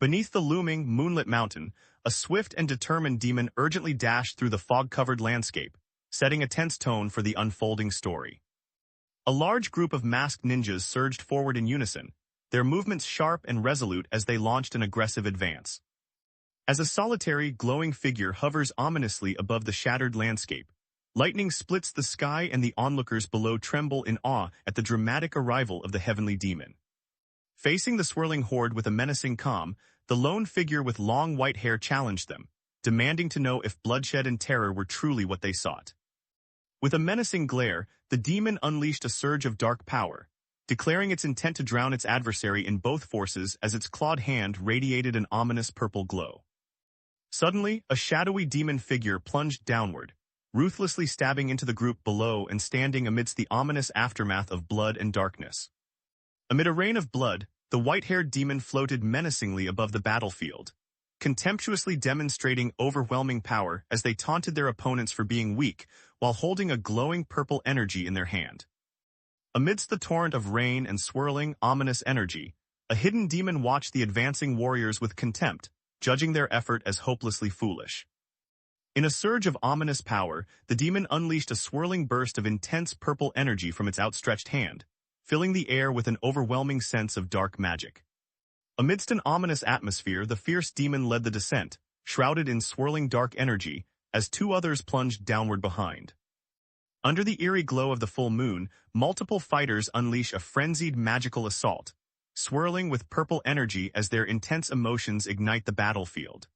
Beneath the looming, moonlit mountain, a swift and determined demon urgently dashed through the fog-covered landscape, setting a tense tone for the unfolding story. A large group of masked ninjas surged forward in unison, their movements sharp and resolute as they launched an aggressive advance. As a solitary, glowing figure hovers ominously above the shattered landscape, lightning splits the sky and the onlookers below tremble in awe at the dramatic arrival of the heavenly demon. Facing the swirling horde with a menacing calm, the lone figure with long white hair challenged them, demanding to know if bloodshed and terror were truly what they sought. With a menacing glare, the demon unleashed a surge of dark power, declaring its intent to drown its adversary in both forces as its clawed hand radiated an ominous purple glow. Suddenly, a shadowy demon figure plunged downward, ruthlessly stabbing into the group below and standing amidst the ominous aftermath of blood and darkness. Amid a rain of blood, the white-haired demon floated menacingly above the battlefield, contemptuously demonstrating overwhelming power as they taunted their opponents for being weak while holding a glowing purple energy in their hand. Amidst the torrent of rain and swirling, ominous energy, a hidden demon watched the advancing warriors with contempt, judging their effort as hopelessly foolish. In a surge of ominous power, the demon unleashed a swirling burst of intense purple energy from its outstretched hand, filling the air with an overwhelming sense of dark magic. Amidst an ominous atmosphere, the fierce demon led the descent, shrouded in swirling dark energy, as two others plunged downward behind. Under the eerie glow of the full moon, multiple fighters unleash a frenzied magical assault, swirling with purple energy as their intense emotions ignite the battlefield.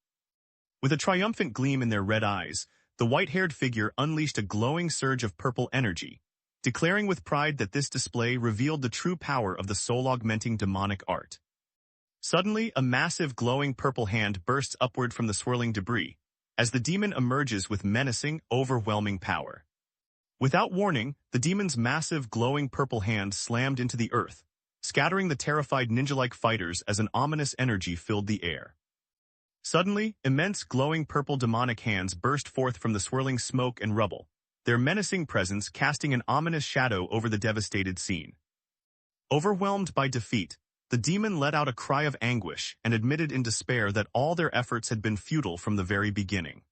With a triumphant gleam in their red eyes, the white-haired figure unleashed a glowing surge of purple energy, declaring with pride that this display revealed the true power of the soul-augmenting demonic art. Suddenly, a massive glowing purple hand bursts upward from the swirling debris, as the demon emerges with menacing, overwhelming power. Without warning, the demon's massive glowing purple hand slammed into the earth, scattering the terrified ninja-like fighters as an ominous energy filled the air. Suddenly, immense glowing purple demonic hands burst forth from the swirling smoke and rubble, their menacing presence casting an ominous shadow over the devastated scene. Overwhelmed by defeat, the demon let out a cry of anguish and admitted in despair that all their efforts had been futile from the very beginning.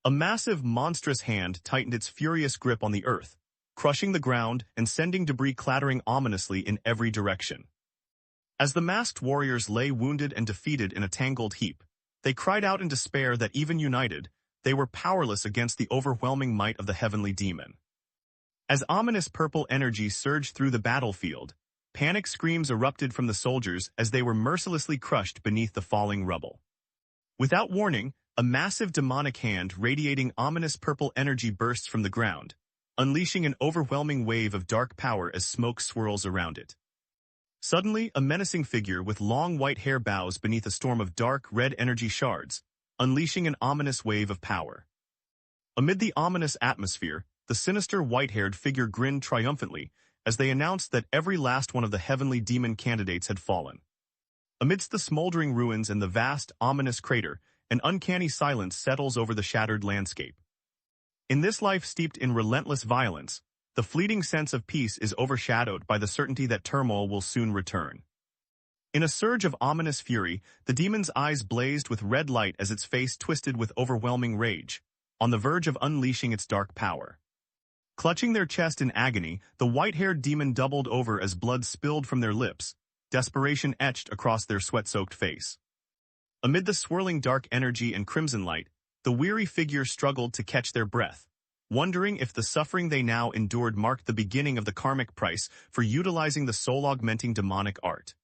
A massive, monstrous hand tightened its furious grip on the earth, crushing the ground and sending debris clattering ominously in every direction. As the masked warriors lay wounded and defeated in a tangled heap, they cried out in despair that even united, they were powerless against the overwhelming might of the heavenly demon. As ominous purple energy surged through the battlefield, panic screams erupted from the soldiers as they were mercilessly crushed beneath the falling rubble. Without warning, a massive demonic hand radiating ominous purple energy bursts from the ground, unleashing an overwhelming wave of dark power as smoke swirls around it. Suddenly, a menacing figure with long white hair bows beneath a storm of dark red energy shards, unleashing an ominous wave of power. Amid the ominous atmosphere, the sinister white-haired figure grinned triumphantly as they announced that every last one of the heavenly demon candidates had fallen. Amidst the smoldering ruins and the vast, ominous crater, an uncanny silence settles over the shattered landscape. In this life steeped in relentless violence, the fleeting sense of peace is overshadowed by the certainty that turmoil will soon return. In a surge of ominous fury, the demon's eyes blazed with red light as its face twisted with overwhelming rage, on the verge of unleashing its dark power. Clutching their chest in agony, the white-haired demon doubled over as blood spilled from their lips, desperation etched across their sweat-soaked face. Amid the swirling dark energy and crimson light, the weary figure struggled to catch their breath, wondering if the suffering they now endured marked the beginning of the karmic price for utilizing the soul-augmenting demonic art.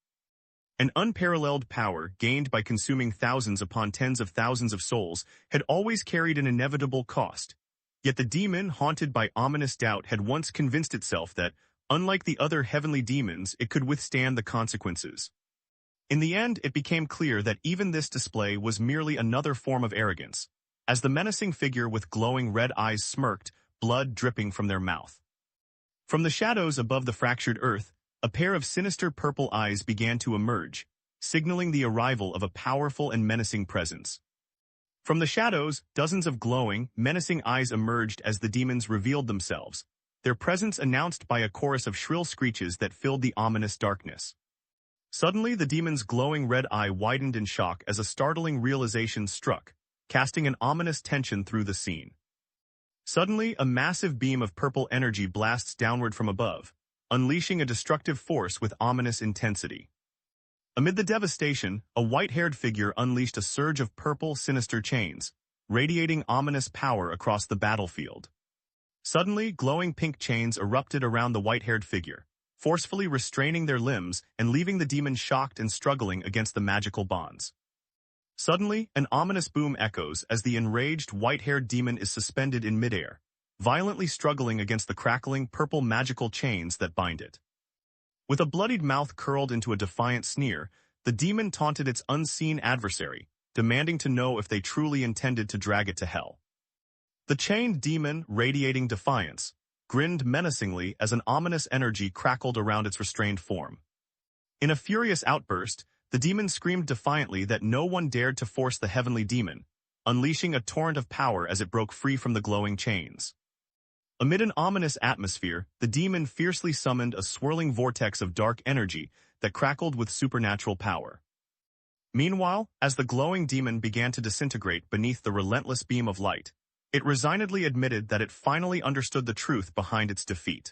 An unparalleled power, gained by consuming thousands upon tens of thousands of souls, had always carried an inevitable cost. Yet the demon, haunted by ominous doubt, had once convinced itself that, unlike the other heavenly demons, it could withstand the consequences. In the end, it became clear that even this display was merely another form of arrogance, as the menacing figure with glowing red eyes smirked, blood dripping from their mouth. From the shadows above the fractured earth, a pair of sinister purple eyes began to emerge, signaling the arrival of a powerful and menacing presence. From the shadows, dozens of glowing, menacing eyes emerged as the demons revealed themselves, their presence announced by a chorus of shrill screeches that filled the ominous darkness. Suddenly, the demon's glowing red eye widened in shock as a startling realization struck, casting an ominous tension through the scene. Suddenly, a massive beam of purple energy blasts downward from above, unleashing a destructive force with ominous intensity. Amid the devastation, a white-haired figure unleashed a surge of purple, sinister chains, radiating ominous power across the battlefield. Suddenly, glowing pink chains erupted around the white-haired figure, forcefully restraining their limbs and leaving the demon shocked and struggling against the magical bonds. Suddenly, an ominous boom echoes as the enraged white-haired demon is suspended in midair, violently struggling against the crackling purple magical chains that bind it. With a bloodied mouth curled into a defiant sneer, the demon taunted its unseen adversary, demanding to know if they truly intended to drag it to hell. The chained demon, radiating defiance, grinned menacingly as an ominous energy crackled around its restrained form. In a furious outburst, the demon screamed defiantly that no one dared to force the heavenly demon, unleashing a torrent of power as it broke free from the glowing chains. Amid an ominous atmosphere, the demon fiercely summoned a swirling vortex of dark energy that crackled with supernatural power. Meanwhile, as the glowing demon began to disintegrate beneath the relentless beam of light, it resignedly admitted that it finally understood the truth behind its defeat.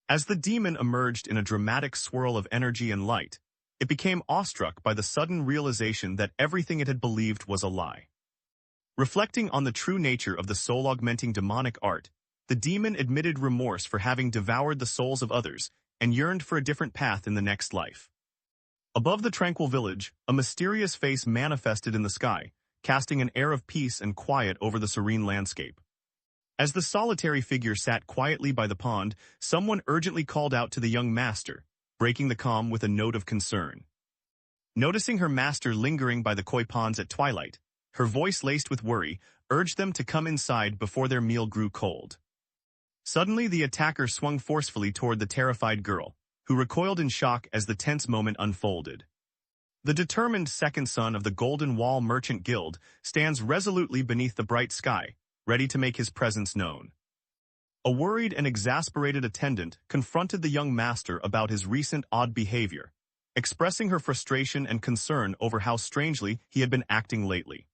As the demon emerged in a dramatic swirl of energy and light, it became awestruck by the sudden realization that everything it had believed was a lie. Reflecting on the true nature of the soul-augmenting demonic art, the demon admitted remorse for having devoured the souls of others and yearned for a different path in the next life. Above the tranquil village, a mysterious face manifested in the sky, casting an air of peace and quiet over the serene landscape. As the solitary figure sat quietly by the pond, someone urgently called out to the young master, breaking the calm with a note of concern. Noticing her master lingering by the koi ponds at twilight, her voice laced with worry, urged them to come inside before their meal grew cold. Suddenly, the attacker swung forcefully toward the terrified girl, who recoiled in shock as the tense moment unfolded. The determined second son of the Golden Wall Merchant Guild stands resolutely beneath the bright sky, ready to make his presence known. A worried and exasperated attendant confronted the young master about his recent odd behavior, expressing her frustration and concern over how strangely he had been acting lately.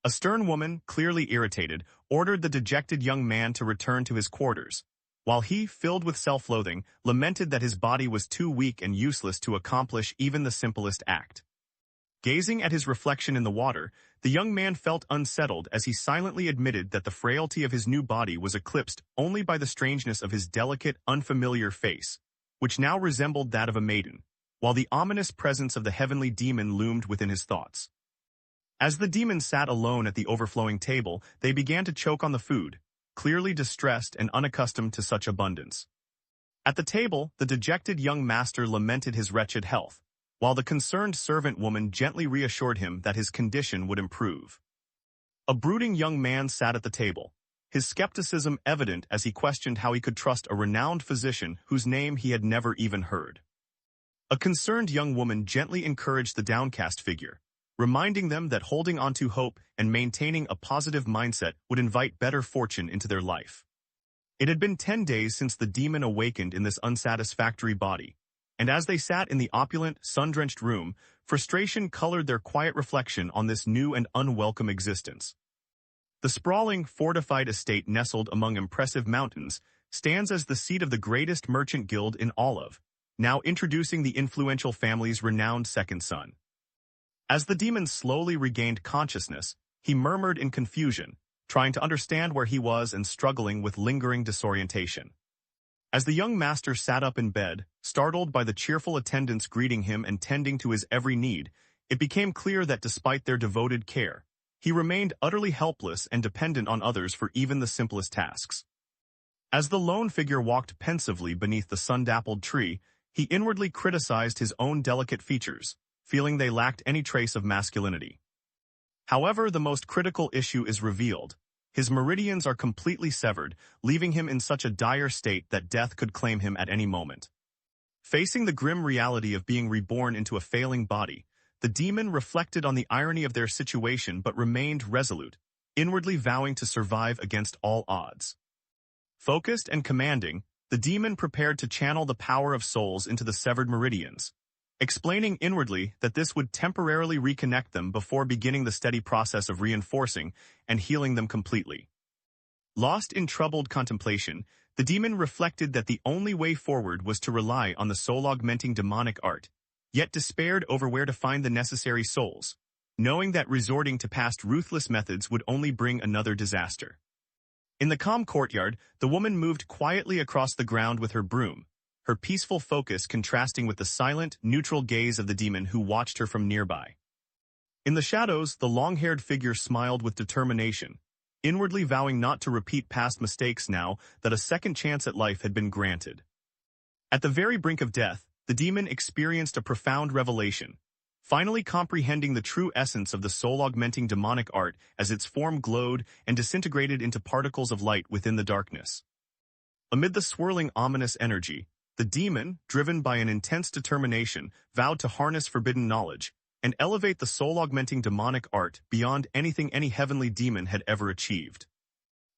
A stern woman, clearly irritated, ordered the dejected young man to return to his quarters, while he, filled with self-loathing, lamented that his body was too weak and useless to accomplish even the simplest act. Gazing at his reflection in the water, the young man felt unsettled as he silently admitted that the frailty of his new body was eclipsed only by the strangeness of his delicate, unfamiliar face, which now resembled that of a maiden, while the ominous presence of the heavenly demon loomed within his thoughts. As the demon sat alone at the overflowing table, they began to choke on the food, clearly distressed and unaccustomed to such abundance. At the table, the dejected young master lamented his wretched health, while the concerned servant woman gently reassured him that his condition would improve. A brooding young man sat at the table, his skepticism evident as he questioned how he could trust a renowned physician whose name he had never even heard. A concerned young woman gently encouraged the downcast figure, reminding them that holding onto hope and maintaining a positive mindset would invite better fortune into their life. It had been 10 days since the demon awakened in this unsatisfactory body, and as they sat in the opulent, sun-drenched room, frustration colored their quiet reflection on this new and unwelcome existence. The sprawling, fortified estate nestled among impressive mountains stands as the seat of the greatest merchant guild in Olive, now introducing the influential family's renowned second son. As the demon slowly regained consciousness, he murmured in confusion, trying to understand where he was and struggling with lingering disorientation. As the young master sat up in bed, startled by the cheerful attendants greeting him and tending to his every need, it became clear that despite their devoted care, he remained utterly helpless and dependent on others for even the simplest tasks. As the lone figure walked pensively beneath the sun-dappled tree, he inwardly criticized his own delicate features, feeling they lacked any trace of masculinity. However, the most critical issue is revealed. His meridians are completely severed, leaving him in such a dire state that death could claim him at any moment. Facing the grim reality of being reborn into a failing body, the demon reflected on the irony of their situation but remained resolute, inwardly vowing to survive against all odds. Focused and commanding, the demon prepared to channel the power of souls into the severed meridians, explaining inwardly that this would temporarily reconnect them before beginning the steady process of reinforcing and healing them completely. Lost in troubled contemplation, the demon reflected that the only way forward was to rely on the soul-augmenting demonic art, yet despaired over where to find the necessary souls, knowing that resorting to past ruthless methods would only bring another disaster. In the calm courtyard, the woman moved quietly across the ground with her broom, her peaceful focus contrasting with the silent, neutral gaze of the demon who watched her from nearby. In the shadows, the long-haired figure smiled with determination, inwardly vowing not to repeat past mistakes now that a second chance at life had been granted. At the very brink of death, the demon experienced a profound revelation, finally comprehending the true essence of the soul-augmenting demonic art as its form glowed and disintegrated into particles of light within the darkness. Amid the swirling ominous energy, the demon, driven by an intense determination, vowed to harness forbidden knowledge and elevate the soul-augmenting demonic art beyond anything any heavenly demon had ever achieved.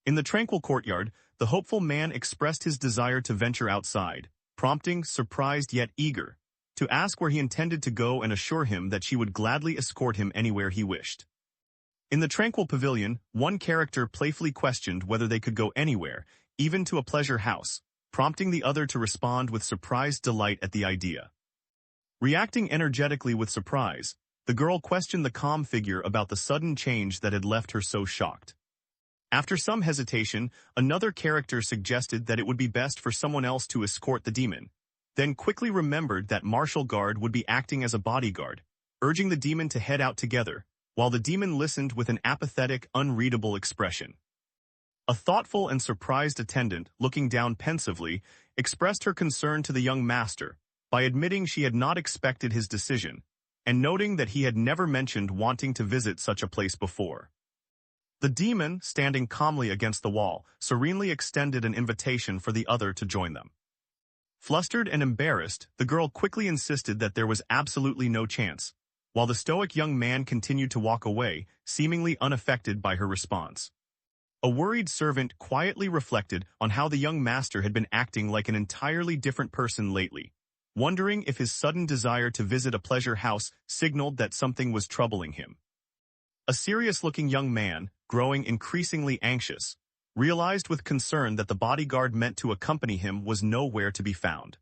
In the tranquil courtyard, the hopeful man expressed his desire to venture outside, prompting, surprised yet eager, to ask where he intended to go and assure him that she would gladly escort him anywhere he wished. In the tranquil pavilion, one character playfully questioned whether they could go anywhere, even to a pleasure house, prompting the other to respond with surprised delight at the idea. Reacting energetically with surprise, the girl questioned the calm figure about the sudden change that had left her so shocked. After some hesitation, another character suggested that it would be best for someone else to escort the demon, then quickly remembered that martial guard would be acting as a bodyguard, urging the demon to head out together, while the demon listened with an apathetic, unreadable expression. A thoughtful and surprised attendant, looking down pensively, expressed her concern to the young master, by admitting she had not expected his decision, and noting that he had never mentioned wanting to visit such a place before. The demon, standing calmly against the wall, serenely extended an invitation for the other to join them. Flustered and embarrassed, the girl quickly insisted that there was absolutely no chance, while the stoic young man continued to walk away, seemingly unaffected by her response. A worried servant quietly reflected on how the young master had been acting like an entirely different person lately, wondering if his sudden desire to visit a pleasure house signaled that something was troubling him. A serious-looking young man, growing increasingly anxious, realized with concern that the bodyguard meant to accompany him was nowhere to be found.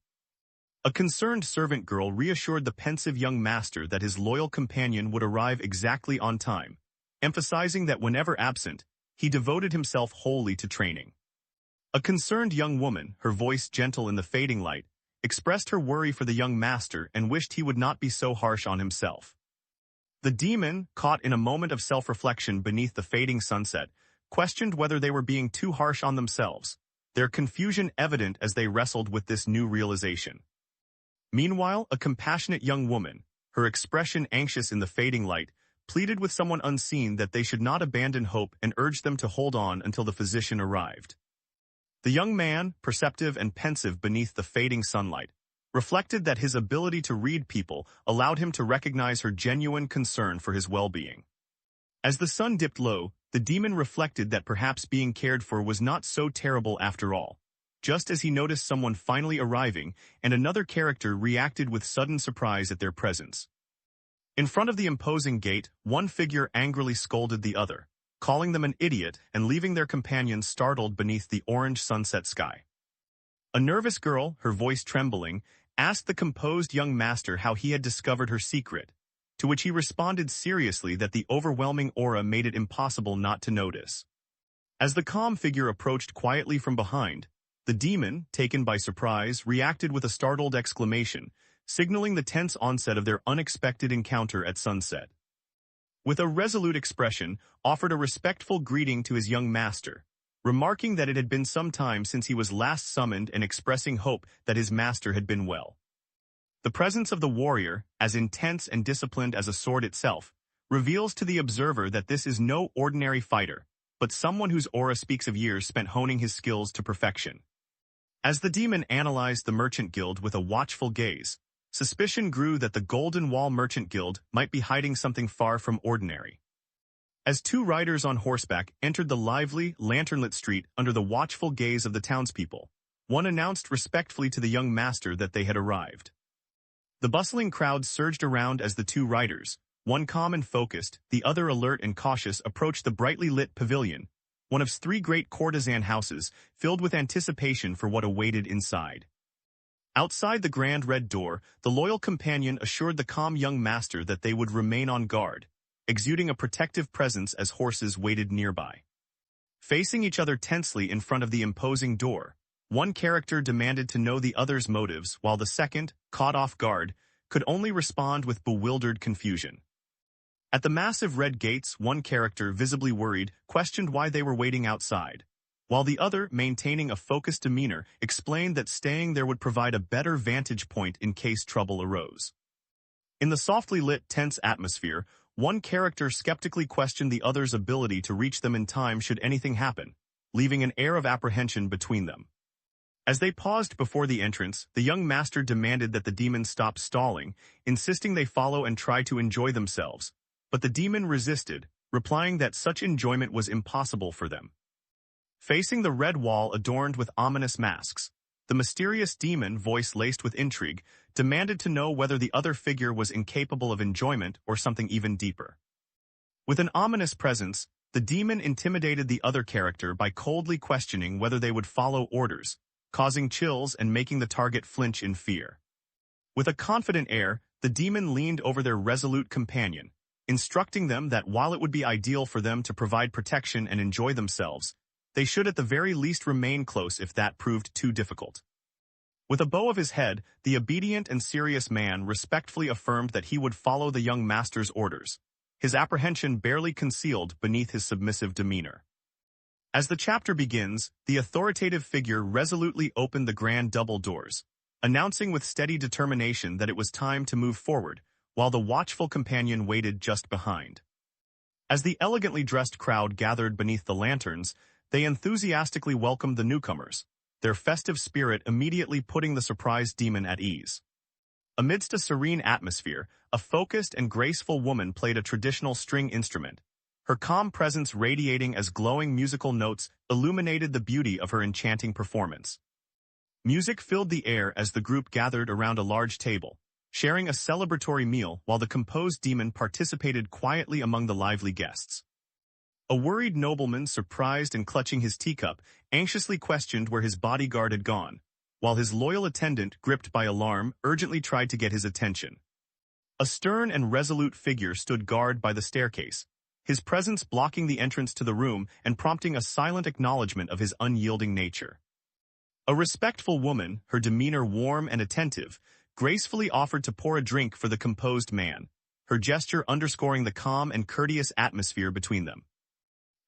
A concerned servant girl reassured the pensive young master that his loyal companion would arrive exactly on time, emphasizing that whenever absent, he devoted himself wholly to training. A concerned young woman, her voice gentle in the fading light, expressed her worry for the young master and wished he would not be so harsh on himself. The demon, caught in a moment of self-reflection beneath the fading sunset, questioned whether they were being too harsh on themselves, their confusion evident as they wrestled with this new realization. Meanwhile, a compassionate young woman, her expression anxious in the fading light, pleaded with someone unseen that they should not abandon hope and urged them to hold on until the physician arrived. The young man, perceptive and pensive beneath the fading sunlight, reflected that his ability to read people allowed him to recognize her genuine concern for his well-being. As the sun dipped low, the demon reflected that perhaps being cared for was not so terrible after all, just as he noticed someone finally arriving and another character reacted with sudden surprise at their presence. In front of the imposing gate, one figure angrily scolded the other, calling them an idiot and leaving their companions startled beneath the orange sunset sky. A nervous girl, her voice trembling, asked the composed young master how he had discovered her secret, to which he responded seriously that the overwhelming aura made it impossible not to notice. As the calm figure approached quietly from behind, the demon, taken by surprise, reacted with a startled exclamation, signaling the tense onset of their unexpected encounter at sunset. With a resolute expression, offered a respectful greeting to his young master, remarking that it had been some time since he was last summoned and expressing hope that his master had been well. The presence of the warrior, as intense and disciplined as a sword itself, reveals to the observer that this is no ordinary fighter, but someone whose aura speaks of years spent honing his skills to perfection. As the demon analyzed the merchant guild with a watchful gaze, suspicion grew that the Golden Wall Merchant Guild might be hiding something far from ordinary. As two riders on horseback entered the lively, lanternlit street under the watchful gaze of the townspeople, one announced respectfully to the young master that they had arrived. The bustling crowd surged around as the two riders, one calm and focused, the other alert and cautious, approached the brightly lit pavilion, one of three great courtesan houses, filled with anticipation for what awaited inside. Outside the grand red door, the loyal companion assured the calm young master that they would remain on guard, exuding a protective presence as horses waited nearby. Facing each other tensely in front of the imposing door, one character demanded to know the other's motives, while the second, caught off guard, could only respond with bewildered confusion. At the massive red gates, one character, visibly worried, questioned why they were waiting outside, while the other, maintaining a focused demeanor, explained that staying there would provide a better vantage point in case trouble arose. In the softly lit, tense atmosphere, one character skeptically questioned the other's ability to reach them in time should anything happen, leaving an air of apprehension between them. As they paused before the entrance, the young master demanded that the demon stop stalling, insisting they follow and try to enjoy themselves, but the demon resisted, replying that such enjoyment was impossible for them. Facing the red wall adorned with ominous masks, the mysterious demon, voice laced with intrigue, demanded to know whether the other figure was incapable of enjoyment or something even deeper. With an ominous presence, the demon intimidated the other character by coldly questioning whether they would follow orders, causing chills and making the target flinch in fear. With a confident air, the demon leaned over their resolute companion, instructing them that while it would be ideal for them to provide protection and enjoy themselves, they should at the very least remain close if that proved too difficult. With a bow of his head, the obedient and serious man respectfully affirmed that he would follow the young master's orders, his apprehension barely concealed beneath his submissive demeanor. As the chapter begins, the authoritative figure resolutely opened the grand double doors, announcing with steady determination that it was time to move forward, while the watchful companion waited just behind. As the elegantly dressed crowd gathered beneath the lanterns, they enthusiastically welcomed the newcomers, their festive spirit immediately putting the surprised demon at ease. Amidst a serene atmosphere, a focused and graceful woman played a traditional string instrument, her calm presence radiating as glowing musical notes illuminated the beauty of her enchanting performance. Music filled the air as the group gathered around a large table, sharing a celebratory meal while the composed demon participated quietly among the lively guests. A worried nobleman, surprised and clutching his teacup, anxiously questioned where his bodyguard had gone, while his loyal attendant, gripped by alarm, urgently tried to get his attention. A stern and resolute figure stood guard by the staircase, his presence blocking the entrance to the room and prompting a silent acknowledgement of his unyielding nature. A respectful woman, her demeanor warm and attentive, gracefully offered to pour a drink for the composed man, her gesture underscoring the calm and courteous atmosphere between them.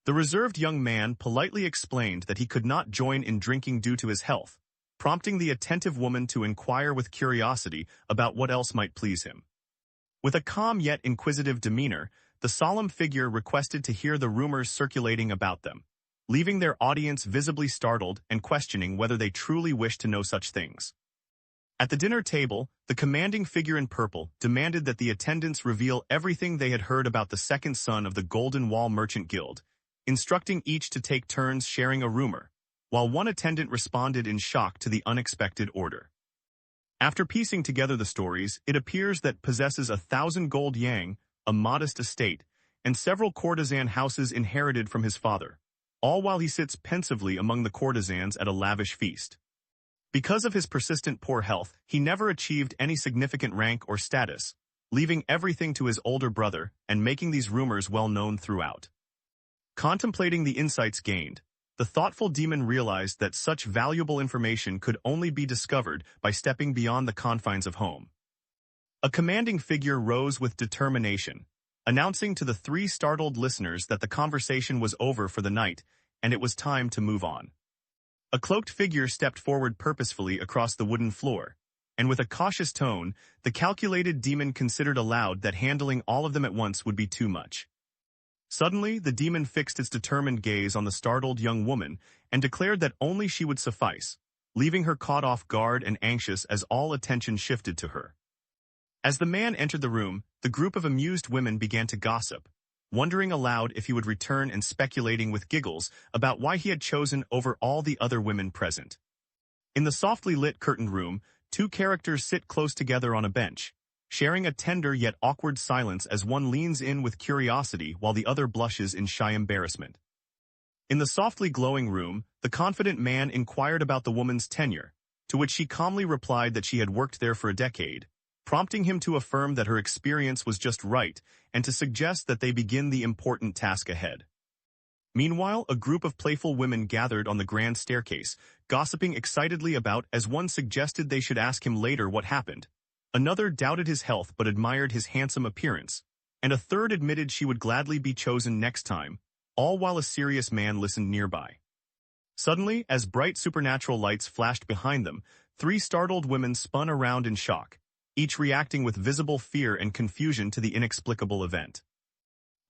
The reserved young man politely explained that he could not join in drinking due to his health, prompting the attentive woman to inquire with curiosity about what else might please him. With a calm yet inquisitive demeanor, the solemn figure requested to hear the rumors circulating about them, leaving their audience visibly startled and questioning whether they truly wished to know such things. At the dinner table, the commanding figure in purple demanded that the attendants reveal everything they had heard about the second son of the Golden Wall Merchant Guild, instructing each to take turns sharing a rumor, while one attendant responded in shock to the unexpected order. After piecing together the stories, it appears that possesses 1,000 gold yang, a modest estate, and several courtesan houses inherited from his father, all while he sits pensively among the courtesans at a lavish feast. Because of his persistent poor health, he never achieved any significant rank or status, leaving everything to his older brother and making these rumors well known throughout. Contemplating the insights gained, the thoughtful demon realized that such valuable information could only be discovered by stepping beyond the confines of home. A commanding figure rose with determination, announcing to the three startled listeners that the conversation was over for the night and it was time to move on. A cloaked figure stepped forward purposefully across the wooden floor, and with a cautious tone, the calculated demon considered aloud that handling all of them at once would be too much. Suddenly, the demon fixed its determined gaze on the startled young woman and declared that only she would suffice, leaving her caught off guard and anxious as all attention shifted to her. As the man entered the room, the group of amused women began to gossip, wondering aloud if he would return and speculating with giggles about why he had chosen over all the other women present. In the softly lit curtained room, two characters sit close together on a bench, sharing a tender yet awkward silence as one leans in with curiosity while the other blushes in shy embarrassment. In the softly glowing room, the confident man inquired about the woman's tenure, to which she calmly replied that she had worked there for a decade, prompting him to affirm that her experience was just right and to suggest that they begin the important task ahead. Meanwhile, a group of playful women gathered on the grand staircase, gossiping excitedly about as one suggested they should ask him later what happened. Another doubted his health but admired his handsome appearance, and a third admitted she would gladly be chosen next time, all while a serious man listened nearby. Suddenly, as bright supernatural lights flashed behind them, three startled women spun around in shock, each reacting with visible fear and confusion to the inexplicable event.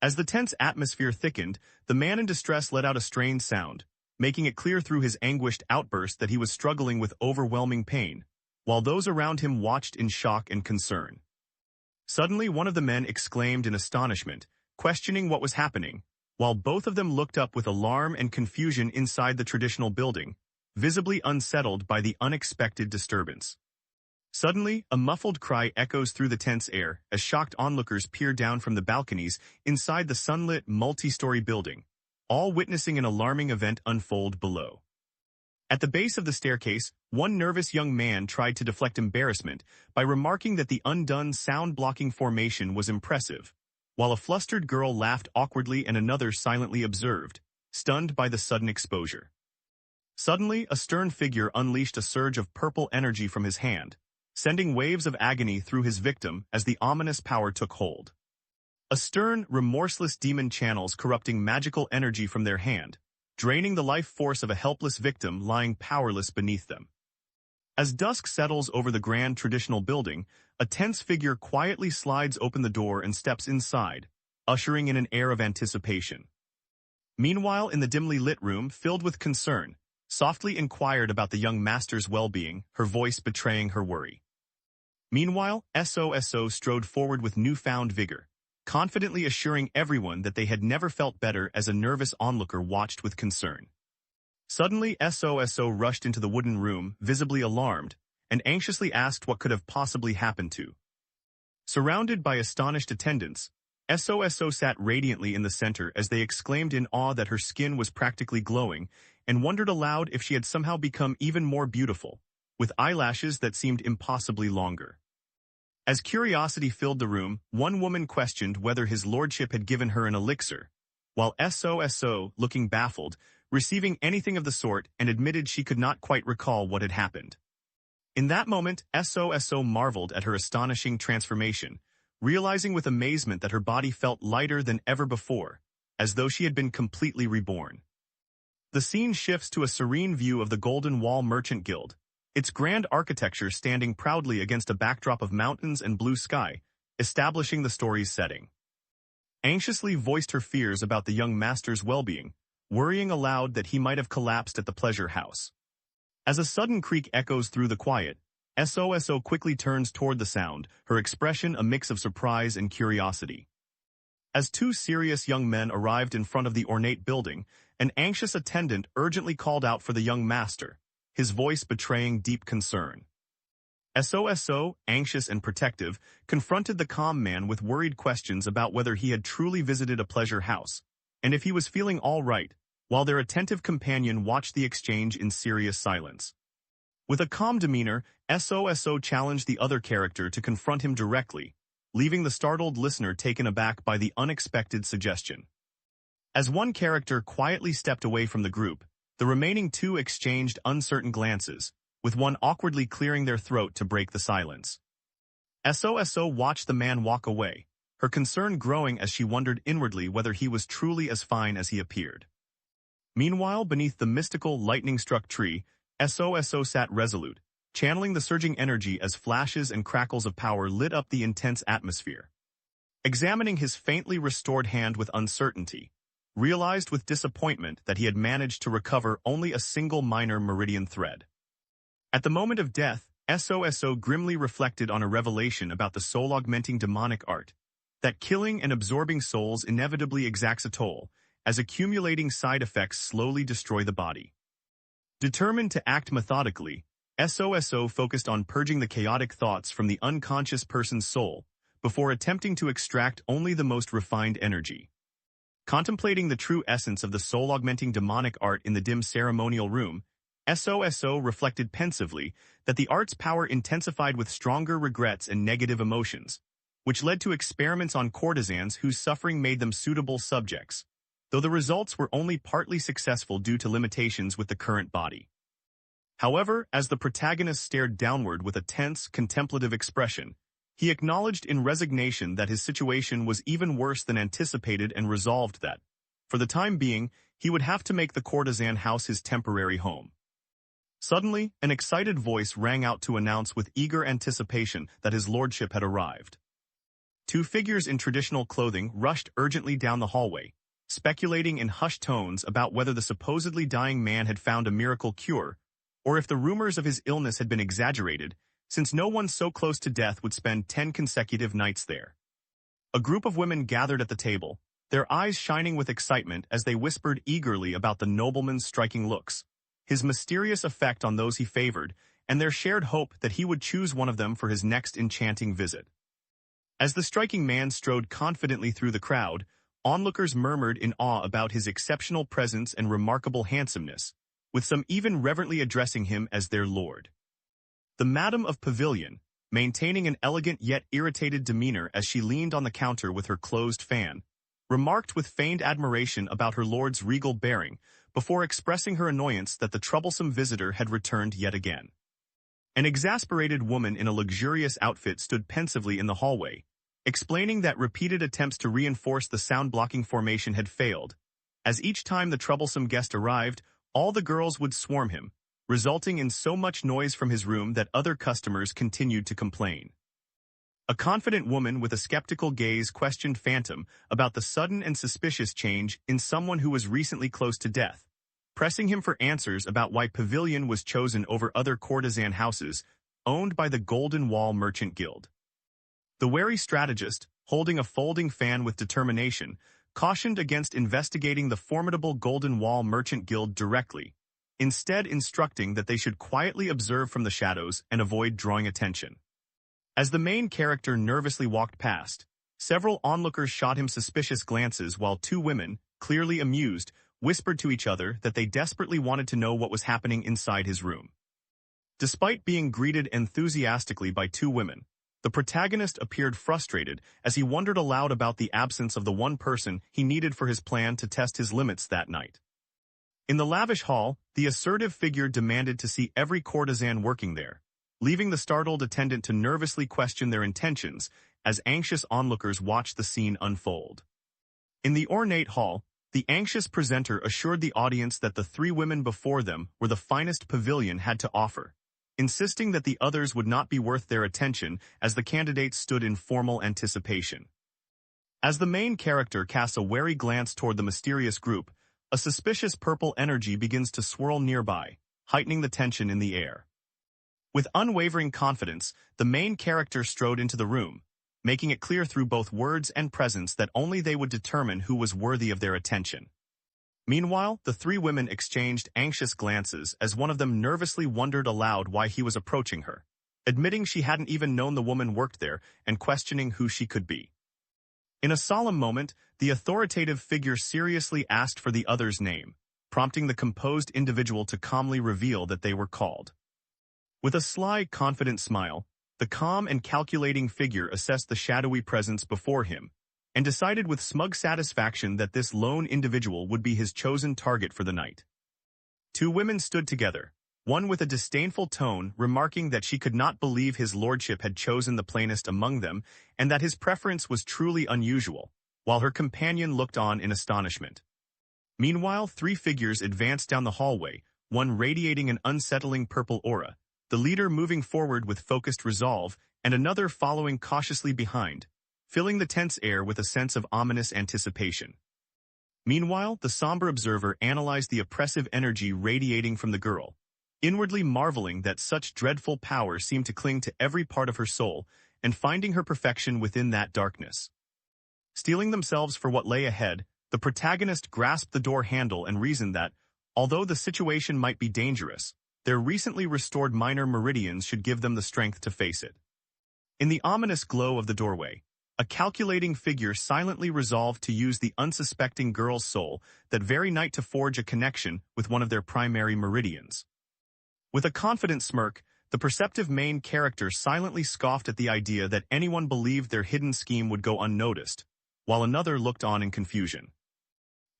As the tense atmosphere thickened, the man in distress let out a strained sound, making it clear through his anguished outburst that he was struggling with overwhelming pain, while those around him watched in shock and concern. Suddenly, one of the men exclaimed in astonishment, questioning what was happening, while both of them looked up with alarm and confusion inside the traditional building, visibly unsettled by the unexpected disturbance. Suddenly, a muffled cry echoes through the tense air as shocked onlookers peer down from the balconies inside the sunlit, multi-story building, all witnessing an alarming event unfold below. At the base of the staircase, one nervous young man tried to deflect embarrassment by remarking that the undone sound-blocking formation was impressive, while a flustered girl laughed awkwardly and another silently observed, stunned by the sudden exposure. Suddenly, a stern figure unleashed a surge of purple energy from his hand, sending waves of agony through his victim as the ominous power took hold. A stern, remorseless demon channels corrupting magical energy from their hand, draining the life force of a helpless victim lying powerless beneath them. As dusk settles over the grand traditional building, a tense figure quietly slides open the door and steps inside, ushering in an air of anticipation. Meanwhile, in the dimly lit room filled with concern, softly inquired about the young master's well-being, her voice betraying her worry. Meanwhile, SOSO strode forward with newfound vigor, confidently assuring everyone that they had never felt better as a nervous onlooker watched with concern. Suddenly, SOSO rushed into the wooden room, visibly alarmed, and anxiously asked what could have possibly happened to. Surrounded by astonished attendants, SOSO sat radiantly in the center as they exclaimed in awe that her skin was practically glowing, and wondered aloud if she had somehow become even more beautiful, with eyelashes that seemed impossibly longer. As curiosity filled the room, one woman questioned whether his lordship had given her an elixir, while SOSO, looking baffled, receiving anything of the sort and admitted she could not quite recall what had happened. In that moment, SOSO marveled at her astonishing transformation, realizing with amazement that her body felt lighter than ever before, as though she had been completely reborn. The scene shifts to a serene view of the Golden Wall Merchant Guild, its grand architecture standing proudly against a backdrop of mountains and blue sky, establishing the story's setting. Anxiously voiced her fears about the young master's well-being, worrying aloud that he might have collapsed at the pleasure house. As a sudden creak echoes through the quiet, SOSO quickly turns toward the sound, her expression a mix of surprise and curiosity. As two serious young men arrived in front of the ornate building, an anxious attendant urgently called out for the young master, his voice betraying deep concern. SOSO, anxious and protective, confronted the calm man with worried questions about whether he had truly visited a pleasure house, and if he was feeling all right, while their attentive companion watched the exchange in serious silence. With a calm demeanor, SOSO challenged the other character to confront him directly, leaving the startled listener taken aback by the unexpected suggestion. As one character quietly stepped away from the group, the remaining two exchanged uncertain glances, with one awkwardly clearing their throat to break the silence. SOSO watched the man walk away, her concern growing as she wondered inwardly whether he was truly as fine as he appeared. Meanwhile, beneath the mystical, lightning-struck tree, SOSO sat resolute, channeling the surging energy as flashes and crackles of power lit up the intense atmosphere. Examining his faintly restored hand with uncertainty, realized with disappointment that he had managed to recover only a single minor meridian thread. At the moment of death, SOSO grimly reflected on a revelation about the soul-augmenting demonic art, that killing and absorbing souls inevitably exacts a toll, as accumulating side effects slowly destroy the body. Determined to act methodically, SOSO focused on purging the chaotic thoughts from the unconscious person's soul, before attempting to extract only the most refined energy. Contemplating the true essence of the soul-augmenting demonic art in the dim ceremonial room, SOSO reflected pensively that the art's power intensified with stronger regrets and negative emotions, which led to experiments on courtesans whose suffering made them suitable subjects, though the results were only partly successful due to limitations with the current body. However, as the protagonist stared downward with a tense, contemplative expression, he acknowledged in resignation that his situation was even worse than anticipated and resolved that, for the time being, he would have to make the courtesan house his temporary home. Suddenly, an excited voice rang out to announce with eager anticipation that his lordship had arrived. Two figures in traditional clothing rushed urgently down the hallway, speculating in hushed tones about whether the supposedly dying man had found a miracle cure, or if the rumors of his illness had been exaggerated, since no one so close to death would spend 10 consecutive nights there. A group of women gathered at the table, their eyes shining with excitement as they whispered eagerly about the nobleman's striking looks, his mysterious effect on those he favored, and their shared hope that he would choose one of them for his next enchanting visit. As the striking man strode confidently through the crowd, onlookers murmured in awe about his exceptional presence and remarkable handsomeness, with some even reverently addressing him as their lord. The Madam of Pavilion, maintaining an elegant yet irritated demeanor as she leaned on the counter with her closed fan, remarked with feigned admiration about her lord's regal bearing before expressing her annoyance that the troublesome visitor had returned yet again. An exasperated woman in a luxurious outfit stood pensively in the hallway, explaining that repeated attempts to reinforce the sound-blocking formation had failed, as each time the troublesome guest arrived, all the girls would swarm him, resulting in so much noise from his room that other customers continued to complain. A confident woman with a skeptical gaze questioned Phantom about the sudden and suspicious change in someone who was recently close to death, pressing him for answers about why Pavilion was chosen over other courtesan houses owned by the Golden Wall Merchant Guild. The wary strategist, holding a folding fan with determination, cautioned against investigating the formidable Golden Wall Merchant Guild directly, instead instructing that they should quietly observe from the shadows and avoid drawing attention. As the main character nervously walked past, several onlookers shot him suspicious glances while two women, clearly amused, whispered to each other that they desperately wanted to know what was happening inside his room. Despite being greeted enthusiastically by two women, the protagonist appeared frustrated as he wondered aloud about the absence of the one person he needed for his plan to test his limits that night. In the lavish hall, the assertive figure demanded to see every courtesan working there, leaving the startled attendant to nervously question their intentions as anxious onlookers watched the scene unfold. In the ornate hall, the anxious presenter assured the audience that the three women before them were the finest Pavilion had to offer, insisting that the others would not be worth their attention as the candidates stood in formal anticipation. As the main character casts a wary glance toward the mysterious group, a suspicious purple energy begins to swirl nearby, heightening the tension in the air. With unwavering confidence, the main character strode into the room, making it clear through both words and presence that only they would determine who was worthy of their attention. Meanwhile, the three women exchanged anxious glances as one of them nervously wondered aloud why he was approaching her, admitting she hadn't even known the woman worked there and questioning who she could be. In a solemn moment, the authoritative figure seriously asked for the other's name, prompting the composed individual to calmly reveal that they were called. With a sly, confident smile, the calm and calculating figure assessed the shadowy presence before him, and decided with smug satisfaction that this lone individual would be his chosen target for the night. Two women stood together, one with a disdainful tone remarking that she could not believe his lordship had chosen the plainest among them and that his preference was truly unusual, while her companion looked on in astonishment. Meanwhile, three figures advanced down the hallway, one radiating an unsettling purple aura, the leader moving forward with focused resolve, and another following cautiously behind, filling the tense air with a sense of ominous anticipation. Meanwhile, the somber observer analyzed the oppressive energy radiating from the girl, inwardly marveling that such dreadful power seemed to cling to every part of her soul and finding her perfection within that darkness. Steeling themselves for what lay ahead, the protagonist grasped the door handle and reasoned that, although the situation might be dangerous, their recently restored minor meridians should give them the strength to face it. In the ominous glow of the doorway, a calculating figure silently resolved to use the unsuspecting girl's soul that very night to forge a connection with one of their primary meridians. With a confident smirk, the perceptive main character silently scoffed at the idea that anyone believed their hidden scheme would go unnoticed, while another looked on in confusion.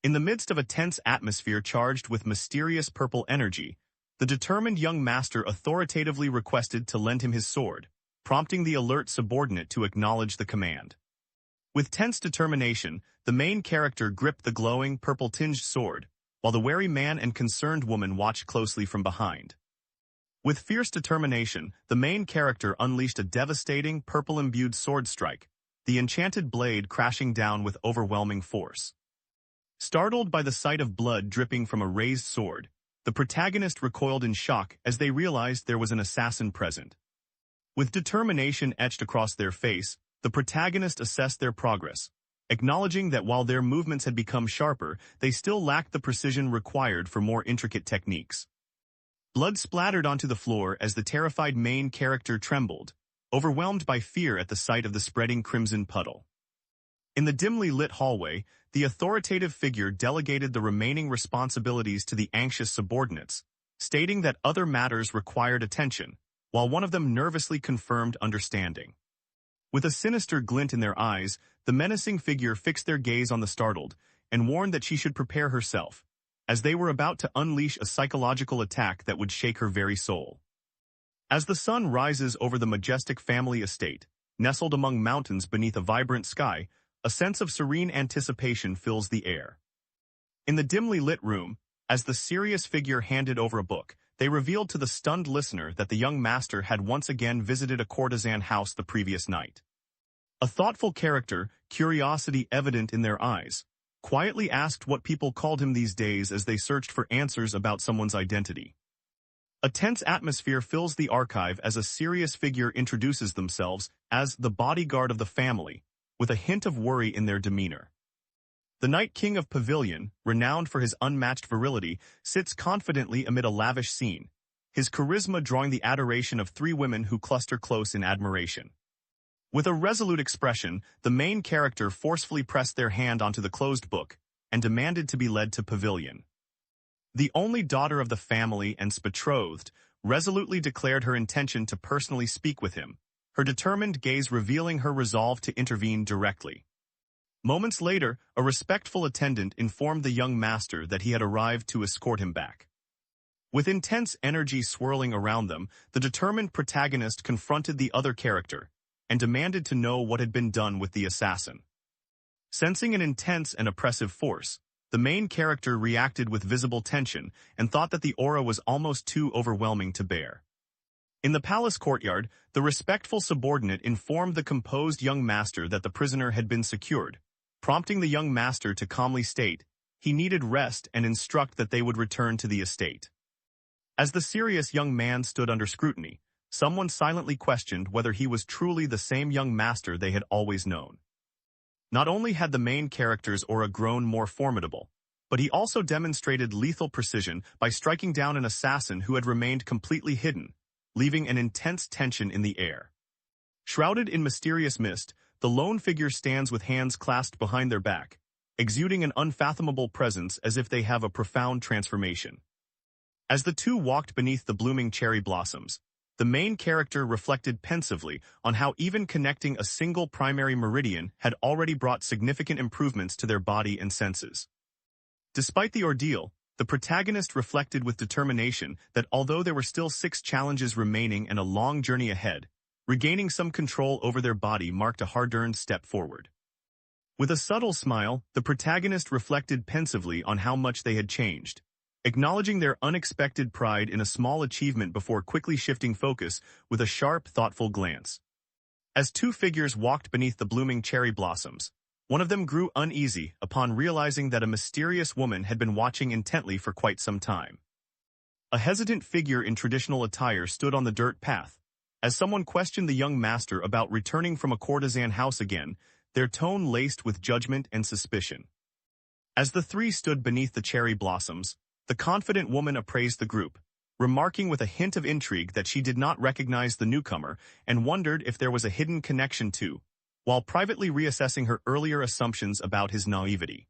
In the midst of a tense atmosphere charged with mysterious purple energy, the determined young master authoritatively requested to lend him his sword, prompting the alert subordinate to acknowledge the command. With tense determination, the main character gripped the glowing, purple-tinged sword, while the wary man and concerned woman watched closely from behind. With fierce determination, the main character unleashed a devastating, purple-imbued sword strike, the enchanted blade crashing down with overwhelming force. Startled by the sight of blood dripping from a raised sword, the protagonist recoiled in shock as they realized there was an assassin present. With determination etched across their face, the protagonist assessed their progress, acknowledging that while their movements had become sharper, they still lacked the precision required for more intricate techniques. Blood splattered onto the floor as the terrified main character trembled, overwhelmed by fear at the sight of the spreading crimson puddle. In the dimly lit hallway, the authoritative figure delegated the remaining responsibilities to the anxious subordinates, stating that other matters required attention, while one of them nervously confirmed understanding. With a sinister glint in their eyes, the menacing figure fixed their gaze on the startled and warned that she should prepare herself, as they were about to unleash a psychological attack that would shake her very soul. As the sun rises over the majestic family estate, nestled among mountains beneath a vibrant sky, a sense of serene anticipation fills the air. In the dimly lit room, as the serious figure handed over a book, they revealed to the stunned listener that the young master had once again visited a courtesan house the previous night. A thoughtful character, curiosity evident in their eyes, quietly asked what people called him these days as they searched for answers about someone's identity. A tense atmosphere fills the archive as a serious figure introduces themselves as the bodyguard of the family, with a hint of worry in their demeanor. The Night King of Pavilion, renowned for his unmatched virility, sits confidently amid a lavish scene, his charisma drawing the adoration of three women who cluster close in admiration. With a resolute expression, the main character forcefully pressed their hand onto the closed book and demanded to be led to Pavilion. The only daughter of the family and betrothed resolutely declared her intention to personally speak with him, her determined gaze revealing her resolve to intervene directly. Moments later, a respectful attendant informed the young master that he had arrived to escort him back. With intense energy swirling around them, the determined protagonist confronted the other character and demanded to know what had been done with the assassin. Sensing an intense and oppressive force, the main character reacted with visible tension and thought that the aura was almost too overwhelming to bear. In the palace courtyard, the respectful subordinate informed the composed young master that the prisoner had been secured, prompting the young master to calmly state he needed rest and instruct that they would return to the estate. As the serious young man stood under scrutiny, someone silently questioned whether he was truly the same young master they had always known. Not only had the main character's aura grown more formidable, but he also demonstrated lethal precision by striking down an assassin who had remained completely hidden, leaving an intense tension in the air. Shrouded in mysterious mist, the lone figure stands with hands clasped behind their back, exuding an unfathomable presence as if they have a profound transformation. As the two walked beneath the blooming cherry blossoms, the main character reflected pensively on how even connecting a single primary meridian had already brought significant improvements to their body and senses. Despite the ordeal, the protagonist reflected with determination that although there were still 6 challenges remaining and a long journey ahead, regaining some control over their body marked a hard-earned step forward. With a subtle smile, the protagonist reflected pensively on how much they had changed, acknowledging their unexpected pride in a small achievement before quickly shifting focus with a sharp, thoughtful glance. As two figures walked beneath the blooming cherry blossoms, one of them grew uneasy upon realizing that a mysterious woman had been watching intently for quite some time. A hesitant figure in traditional attire stood on the dirt path. As someone questioned the young master about returning from a courtesan house again, their tone laced with judgment and suspicion. As the three stood beneath the cherry blossoms, the confident woman appraised the group, remarking with a hint of intrigue that she did not recognize the newcomer and wondered if there was a hidden connection too, while privately reassessing her earlier assumptions about his naivety.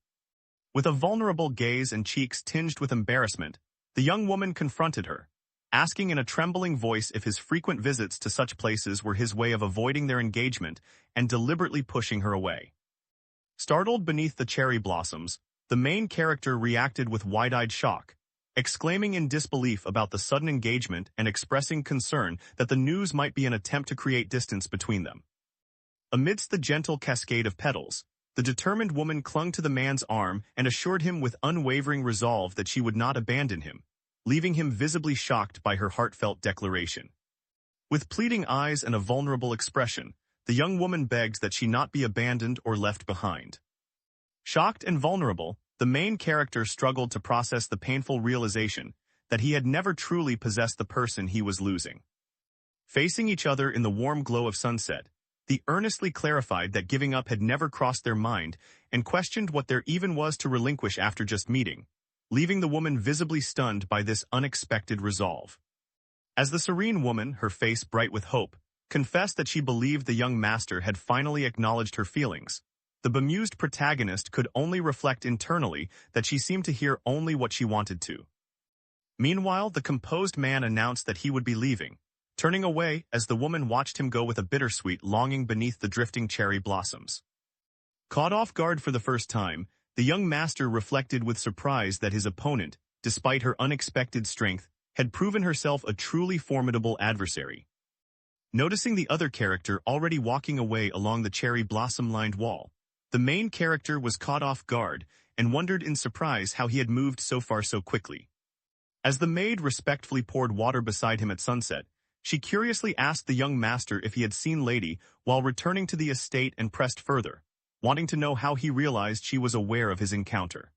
With a vulnerable gaze and cheeks tinged with embarrassment, the young woman confronted her, asking in a trembling voice if his frequent visits to such places were his way of avoiding their engagement and deliberately pushing her away. Startled beneath the cherry blossoms, the main character reacted with wide-eyed shock, exclaiming in disbelief about the sudden engagement and expressing concern that the news might be an attempt to create distance between them. Amidst the gentle cascade of petals, the determined woman clung to the man's arm and assured him with unwavering resolve that she would not abandon him, leaving him visibly shocked by her heartfelt declaration. With pleading eyes and a vulnerable expression, the young woman begged that she not be abandoned or left behind. Shocked and vulnerable, the main character struggled to process the painful realization that he had never truly possessed the person he was losing. Facing each other in the warm glow of sunset, they earnestly clarified that giving up had never crossed their mind and questioned what there even was to relinquish after just meeting, leaving the woman visibly stunned by this unexpected resolve. As the serene woman, her face bright with hope, confessed that she believed the young master had finally acknowledged her feelings, the bemused protagonist could only reflect internally that she seemed to hear only what she wanted to. Meanwhile, the composed man announced that he would be leaving, turning away as the woman watched him go with a bittersweet longing beneath the drifting cherry blossoms. Caught off guard for the first time, the young master reflected with surprise that his opponent, despite her unexpected strength, had proven herself a truly formidable adversary. Noticing the other character already walking away along the cherry blossom-lined wall, the main character was caught off guard and wondered in surprise how he had moved so far so quickly. As the maid respectfully poured water beside him at sunset, she curiously asked the young master if he had seen Lady while returning to the estate and pressed further, wanting to know how he realized she was aware of his encounter.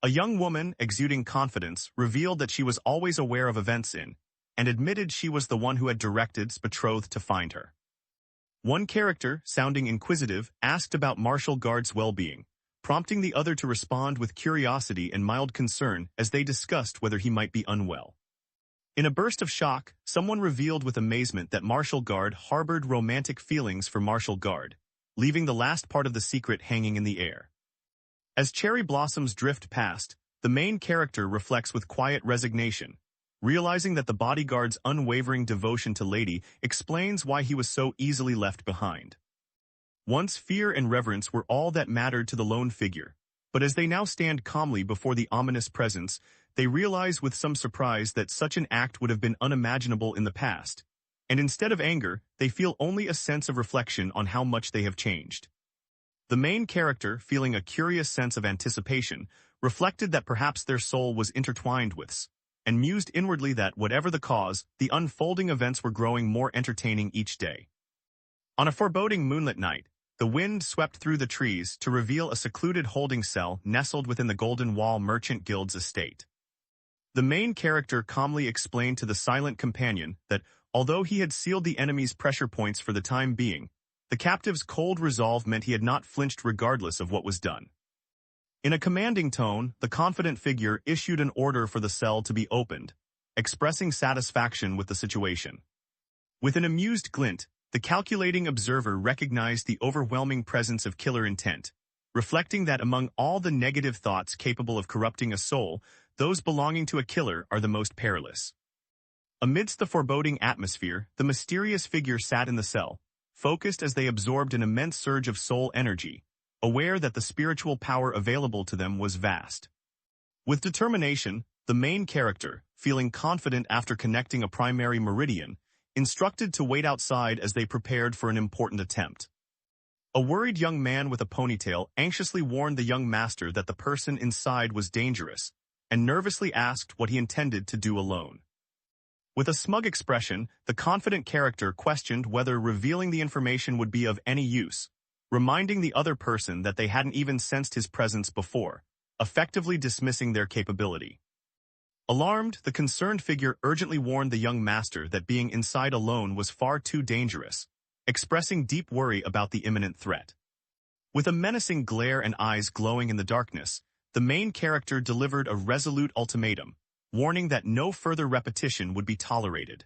A young woman, exuding confidence, revealed that she was always aware of events and admitted she was the one who had directed his betrothed to find her. One character, sounding inquisitive, asked about Marshal Guard's well-being, prompting the other to respond with curiosity and mild concern as they discussed whether he might be unwell. In a burst of shock, someone revealed with amazement that Marshal Guard harbored romantic feelings for Marshal Guard, leaving the last part of the secret hanging in the air. As cherry blossoms drift past, the main character reflects with quiet resignation, realizing that the bodyguard's unwavering devotion to Lady explains why he was so easily left behind. Once fear and reverence were all that mattered to the lone figure, but as they now stand calmly before the ominous presence, they realize with some surprise that such an act would have been unimaginable in the past, and instead of anger, they feel only a sense of reflection on how much they have changed. The main character, feeling a curious sense of anticipation, reflected that perhaps their soul was intertwined with, and mused inwardly that whatever the cause, the unfolding events were growing more entertaining each day. On a foreboding moonlit night, the wind swept through the trees to reveal a secluded holding cell nestled within the Golden Wall Merchant Guild's estate. The main character calmly explained to the silent companion that, although he had sealed the enemy's pressure points for the time being, the captive's cold resolve meant he had not flinched regardless of what was done. In a commanding tone, the confident figure issued an order for the cell to be opened, expressing satisfaction with the situation. With an amused glint, the calculating observer recognized the overwhelming presence of killer intent, reflecting that among all the negative thoughts capable of corrupting a soul, those belonging to a killer are the most perilous. Amidst the foreboding atmosphere, the mysterious figure sat in the cell, focused as they absorbed an immense surge of soul energy, aware that the spiritual power available to them was vast. With determination, the main character, feeling confident after connecting a primary meridian, instructed to wait outside as they prepared for an important attempt. A worried young man with a ponytail anxiously warned the young master that the person inside was dangerous, and nervously asked what he intended to do alone. With a smug expression, the confident character questioned whether revealing the information would be of any use, reminding the other person that they hadn't even sensed his presence before, effectively dismissing their capability. Alarmed, the concerned figure urgently warned the young master that being inside alone was far too dangerous, expressing deep worry about the imminent threat. With a menacing glare and eyes glowing in the darkness, the main character delivered a resolute ultimatum, warning that no further repetition would be tolerated.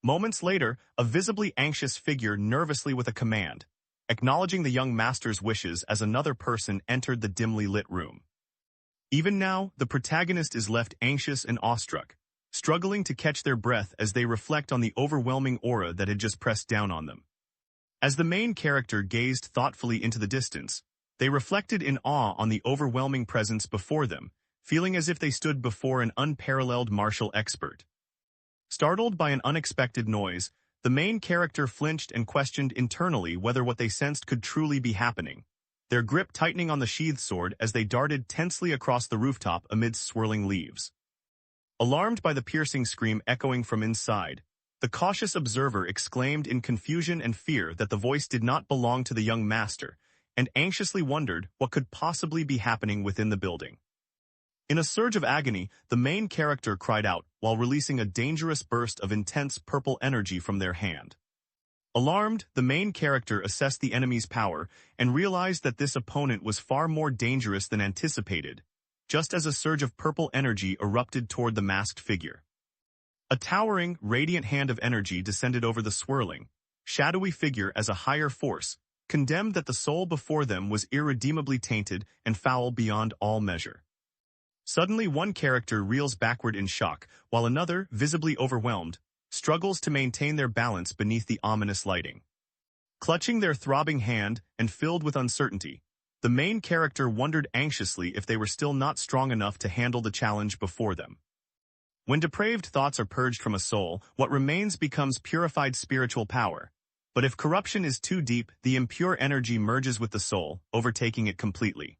Moments later, a visibly anxious figure nervously with a command, acknowledging the young master's wishes as another person entered the dimly lit room. Even now, the protagonist is left anxious and awestruck, struggling to catch their breath as they reflect on the overwhelming aura that had just pressed down on them. As the main character gazed thoughtfully into the distance, they reflected in awe on the overwhelming presence before them, feeling as if they stood before an unparalleled martial expert. Startled by an unexpected noise, the main character flinched and questioned internally whether what they sensed could truly be happening, their grip tightening on the sheathed sword as they darted tensely across the rooftop amidst swirling leaves. Alarmed by the piercing scream echoing from inside, the cautious observer exclaimed in confusion and fear that the voice did not belong to the young master, and anxiously wondered what could possibly be happening within the building. In a surge of agony, the main character cried out while releasing a dangerous burst of intense purple energy from their hand. Alarmed, the main character assessed the enemy's power and realized that this opponent was far more dangerous than anticipated, just as a surge of purple energy erupted toward the masked figure. A towering, radiant hand of energy descended over the swirling, shadowy figure as a higher force, condemned that the soul before them was irredeemably tainted and foul beyond all measure. Suddenly one character reels backward in shock, while another, visibly overwhelmed, struggles to maintain their balance beneath the ominous lighting. Clutching their throbbing hand and filled with uncertainty, the main character wondered anxiously if they were still not strong enough to handle the challenge before them. When depraved thoughts are purged from a soul, what remains becomes purified spiritual power. But if corruption is too deep, the impure energy merges with the soul, overtaking it completely.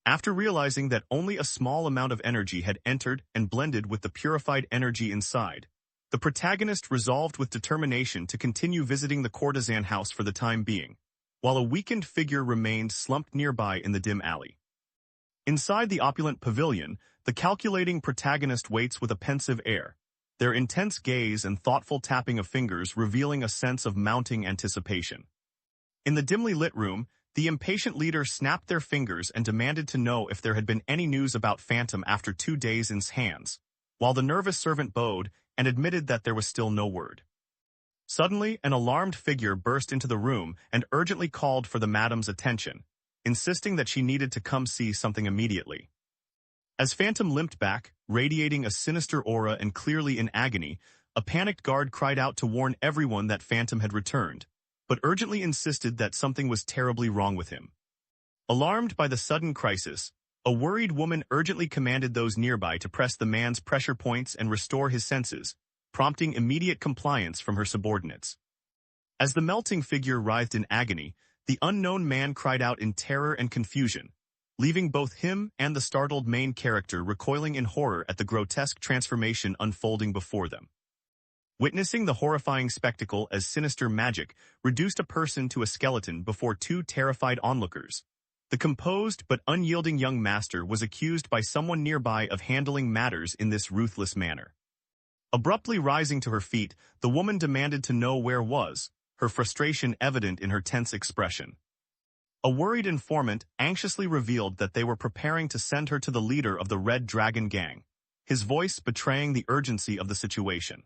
After realizing that only a small amount of energy had entered and blended with the purified energy inside, the protagonist resolved with determination to continue visiting the courtesan house for the time being, while a weakened figure remained slumped nearby in the dim alley. Inside the opulent pavilion, the calculating protagonist waits with a pensive air, their intense gaze and thoughtful tapping of fingers revealing a sense of mounting anticipation. In the dimly lit room, the impatient leader snapped their fingers and demanded to know if there had been any news about Phantom after 2 days in his hands, while the nervous servant bowed and admitted that there was still no word. Suddenly, an alarmed figure burst into the room and urgently called for the madam's attention, insisting that she needed to come see something immediately. As Phantom limped back, radiating a sinister aura and clearly in agony, a panicked guard cried out to warn everyone that Phantom had returned, but urgently insisted that something was terribly wrong with him. Alarmed by the sudden crisis, a worried woman urgently commanded those nearby to press the man's pressure points and restore his senses, prompting immediate compliance from her subordinates. As the melting figure writhed in agony, the unknown man cried out in terror and confusion, leaving both him and the startled main character recoiling in horror at the grotesque transformation unfolding before them. Witnessing the horrifying spectacle as sinister magic reduced a person to a skeleton before 2 terrified onlookers, the composed but unyielding young master was accused by someone nearby of handling matters in this ruthless manner. Abruptly rising to her feet, the woman demanded to know where was, her frustration evident in her tense expression. A worried informant anxiously revealed that they were preparing to send her to the leader of the Red Dragon Gang, his voice betraying the urgency of the situation.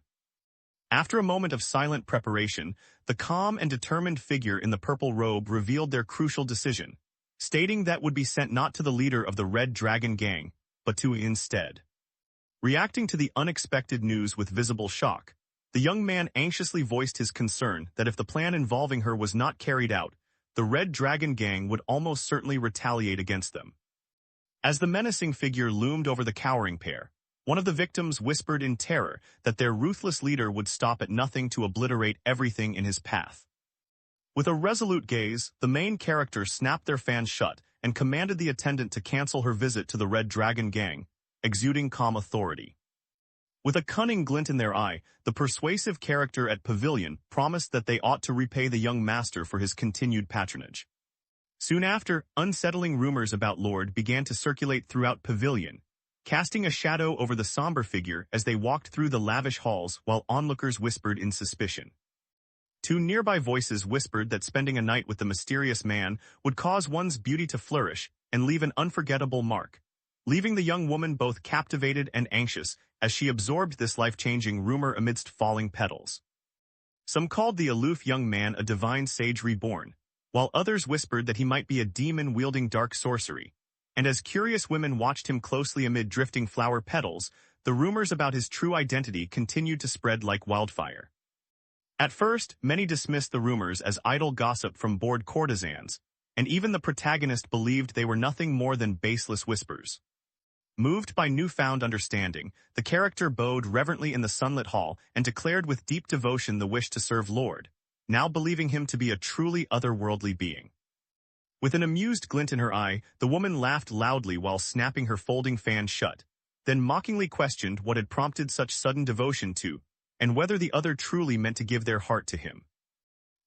After a moment of silent preparation, the calm and determined figure in the purple robe revealed their crucial decision, stating that would be sent not to the leader of the Red Dragon Gang, but to instead. Reacting to the unexpected news with visible shock, the young man anxiously voiced his concern that if the plan involving her was not carried out, the Red Dragon Gang would almost certainly retaliate against them. As the menacing figure loomed over the cowering pair, one of the victims whispered in terror that their ruthless leader would stop at nothing to obliterate everything in his path. With a resolute gaze, the main character snapped their fan shut and commanded the attendant to cancel her visit to the Red Dragon Gang, exuding calm authority. With a cunning glint in their eye, the persuasive character at Pavilion promised that they ought to repay the young master for his continued patronage. Soon after, unsettling rumors about Lord began to circulate throughout Pavilion, casting a shadow over the somber figure as they walked through the lavish halls while onlookers whispered in suspicion. 2 nearby voices whispered that spending a night with the mysterious man would cause one's beauty to flourish and leave an unforgettable mark, leaving the young woman both captivated and anxious as she absorbed this life-changing rumor amidst falling petals. Some called the aloof young man a divine sage reborn, while others whispered that he might be a demon wielding dark sorcery. And as curious women watched him closely amid drifting flower petals, the rumors about his true identity continued to spread like wildfire. At first, many dismissed the rumors as idle gossip from bored courtesans, and even the protagonist believed they were nothing more than baseless whispers. Moved by newfound understanding, the character bowed reverently in the sunlit hall and declared with deep devotion the wish to serve Lord, now believing him to be a truly otherworldly being. With an amused glint in her eye, the woman laughed loudly while snapping her folding fan shut, then mockingly questioned what had prompted such sudden devotion to, and whether the other truly meant to give their heart to him.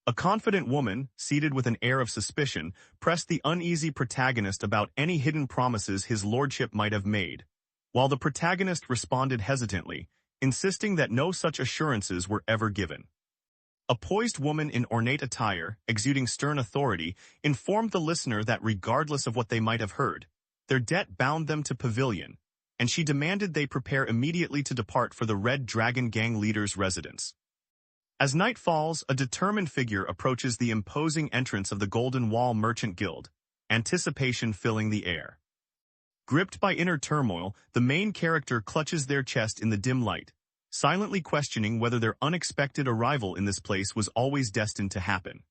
A confident woman, seated with an air of suspicion, pressed the uneasy protagonist about any hidden promises his lordship might have made, while the protagonist responded hesitantly, insisting that no such assurances were ever given. A poised woman in ornate attire, exuding stern authority, informed the listener that regardless of what they might have heard, their debt bound them to Pavilion, and she demanded they prepare immediately to depart for the Red Dragon Gang leader's residence. As night falls, a determined figure approaches the imposing entrance of the Golden Wall Merchant Guild, anticipation filling the air. Gripped by inner turmoil, the main character clutches their chest in the dim light, silently questioning whether their unexpected arrival in this place was always destined to happen.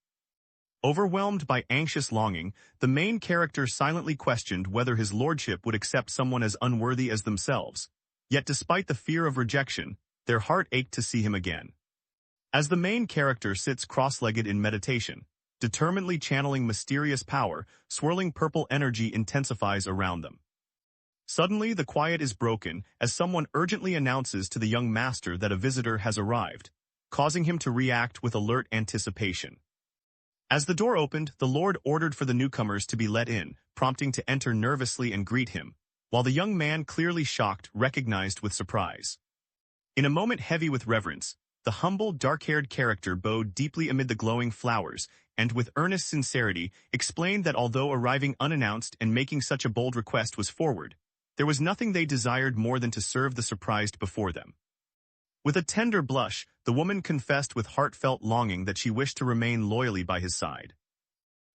Overwhelmed by anxious longing, the main character silently questioned whether his lordship would accept someone as unworthy as themselves, yet despite the fear of rejection, their heart ached to see him again. As the main character sits cross-legged in meditation, determinedly channeling mysterious power, swirling purple energy intensifies around them. Suddenly, the quiet is broken as someone urgently announces to the young master that a visitor has arrived, causing him to react with alert anticipation. As the door opened, the Lord ordered for the newcomers to be let in, prompting to enter nervously and greet him, while the young man, clearly shocked, recognized with surprise. In a moment heavy with reverence, the humble, dark-haired character bowed deeply amid the glowing flowers, and with earnest sincerity, explained that although arriving unannounced and making such a bold request was forward, there was nothing they desired more than to serve the surprised before them. With a tender blush, the woman confessed with heartfelt longing that she wished to remain loyally by his side.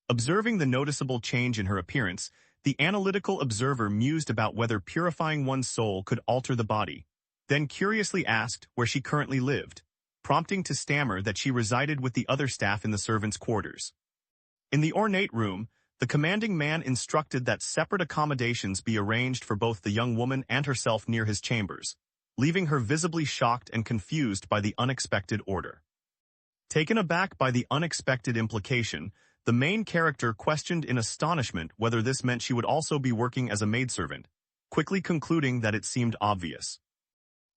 Observing the noticeable change in her appearance, the analytical observer mused about whether purifying one's soul could alter the body, then curiously asked where she currently lived, prompting to stammer that she resided with the other staff in the servants' quarters. In the ornate room, the commanding man instructed that separate accommodations be arranged for both the young woman and herself near his chambers, leaving her visibly shocked and confused by the unexpected order. Taken aback by the unexpected implication, the main character questioned in astonishment whether this meant she would also be working as a maidservant, quickly concluding that it seemed obvious.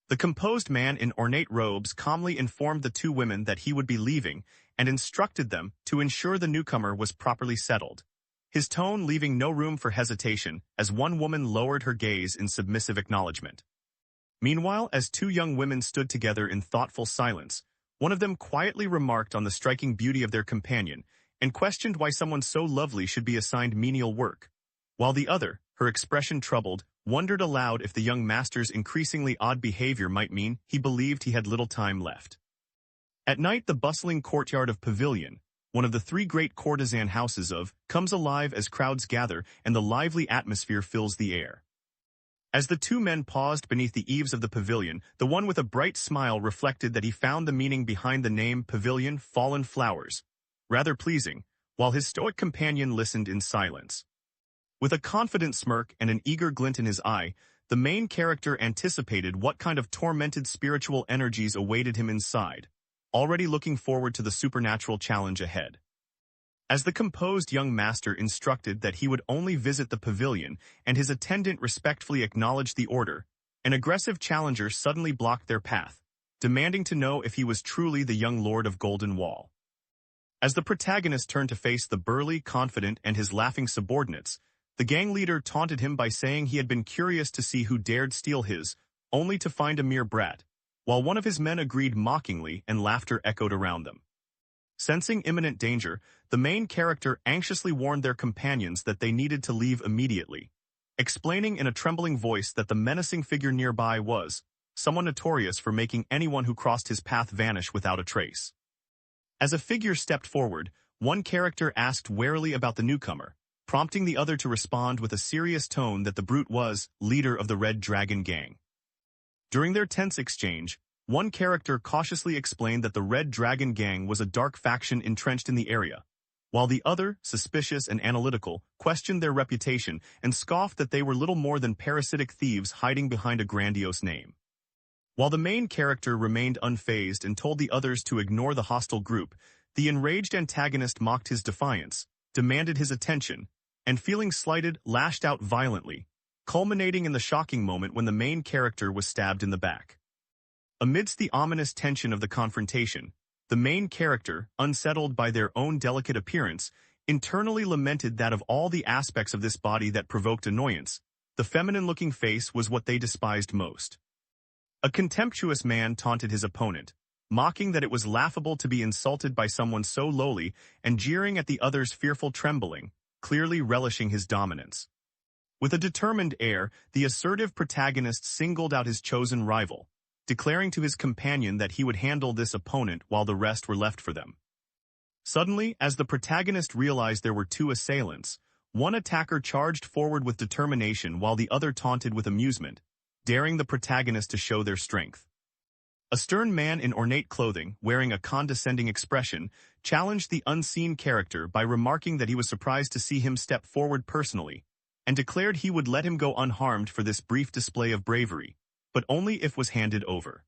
The composed man in ornate robes calmly informed the two women that he would be leaving and instructed them to ensure the newcomer was properly settled, his tone leaving no room for hesitation as one woman lowered her gaze in submissive acknowledgement. Meanwhile, as two young women stood together in thoughtful silence, one of them quietly remarked on the striking beauty of their companion and questioned why someone so lovely should be assigned menial work, while the other, her expression troubled, wondered aloud if the young master's increasingly odd behavior might mean he believed he had little time left. At night, the bustling courtyard of Pavilion, one of the three great courtesan houses of, comes alive as crowds gather and the lively atmosphere fills the air. As the two men paused beneath the eaves of the pavilion, the one with a bright smile reflected that he found the meaning behind the name Pavilion Fallen Flowers rather pleasing, while his stoic companion listened in silence. With a confident smirk and an eager glint in his eye, the main character anticipated what kind of tormented spiritual energies awaited him inside, already looking forward to the supernatural challenge ahead. As the composed young master instructed that he would only visit the pavilion and his attendant respectfully acknowledged the order, an aggressive challenger suddenly blocked their path, demanding to know if he was truly the young lord of Golden Wall. As the protagonist turned to face the burly, confident, and his laughing subordinates, the gang leader taunted him by saying he had been curious to see who dared steal his, only to find a mere brat, while one of his men agreed mockingly and laughter echoed around them. Sensing imminent danger, the main character anxiously warned their companions that they needed to leave immediately, explaining in a trembling voice that the menacing figure nearby was someone notorious for making anyone who crossed his path vanish without a trace. As a figure stepped forward, one character asked warily about the newcomer, prompting the other to respond with a serious tone that the brute was leader of the Red Dragon Gang. During their tense exchange, one character cautiously explained that the Red Dragon Gang was a dark faction entrenched in the area, while the other, suspicious and analytical, questioned their reputation and scoffed that they were little more than parasitic thieves hiding behind a grandiose name. While the main character remained unfazed and told the others to ignore the hostile group, the enraged antagonist mocked his defiance, demanded his attention, and feeling slighted, lashed out violently, culminating in the shocking moment when the main character was stabbed in the back. Amidst the ominous tension of the confrontation, the main character, unsettled by their own delicate appearance, internally lamented that of all the aspects of this body that provoked annoyance, the feminine-looking face was what they despised most. A contemptuous man taunted his opponent, mocking that it was laughable to be insulted by someone so lowly and jeering at the other's fearful trembling, clearly relishing his dominance. With a determined air, the assertive protagonist singled out his chosen rival, declaring to his companion that he would handle this opponent while the rest were left for them. Suddenly, as the protagonist realized there were two assailants, one attacker charged forward with determination while the other taunted with amusement, daring the protagonist to show their strength. A stern man in ornate clothing, wearing a condescending expression, challenged the unseen character by remarking that he was surprised to see him step forward personally, and declared he would let him go unharmed for this brief display of bravery, but only if was handed over.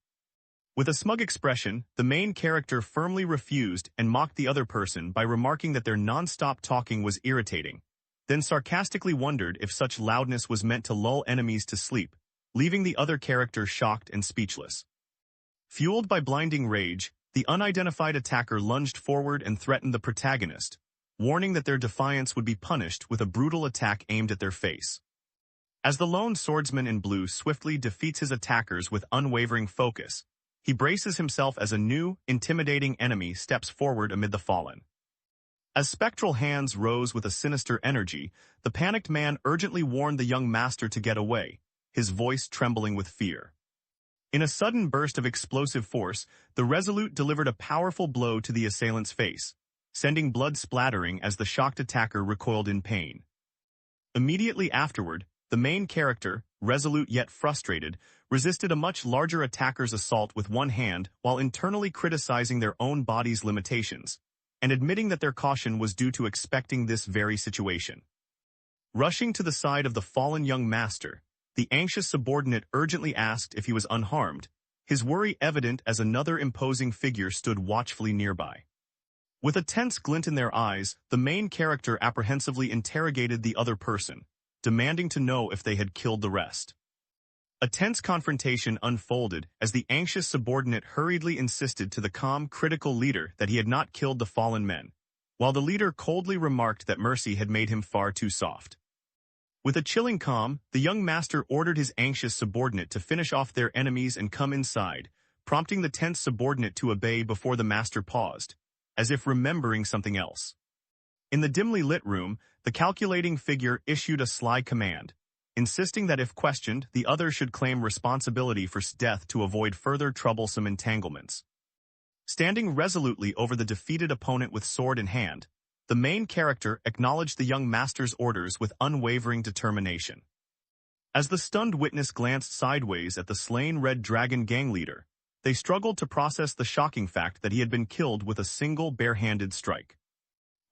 With a smug expression, the main character firmly refused and mocked the other person by remarking that their non-stop talking was irritating, then sarcastically wondered if such loudness was meant to lull enemies to sleep, leaving the other character shocked and speechless. Fueled by blinding rage, the unidentified attacker lunged forward and threatened the protagonist, warning that their defiance would be punished with a brutal attack aimed at their face. As the lone swordsman in blue swiftly defeats his attackers with unwavering focus, he braces himself as a new, intimidating enemy steps forward amid the fallen. As spectral hands rose with a sinister energy, the panicked man urgently warned the young master to get away, his voice trembling with fear. In a sudden burst of explosive force, the Resolute delivered a powerful blow to the assailant's face, sending blood splattering as the shocked attacker recoiled in pain. Immediately afterward, the main character, resolute yet frustrated, resisted a much larger attacker's assault with one hand while internally criticizing their own body's limitations, and admitting that their caution was due to expecting this very situation. Rushing to the side of the fallen young master, the anxious subordinate urgently asked if he was unharmed, his worry evident as another imposing figure stood watchfully nearby. With a tense glint in their eyes, the main character apprehensively interrogated the other person, demanding to know if they had killed the rest. A tense confrontation unfolded as the anxious subordinate hurriedly insisted to the calm, critical leader that he had not killed the fallen men, while the leader coldly remarked that mercy had made him far too soft. With a chilling calm, the young master ordered his anxious subordinate to finish off their enemies and come inside, prompting the tense subordinate to obey before the master paused, as if remembering something else. In the dimly lit room, the calculating figure issued a sly command, insisting that if questioned, the other should claim responsibility for death to avoid further troublesome entanglements. Standing resolutely over the defeated opponent with sword in hand, the main character acknowledged the young master's orders with unwavering determination. As the stunned witness glanced sideways at the slain Red Dragon gang leader, they struggled to process the shocking fact that he had been killed with a single bare-handed strike.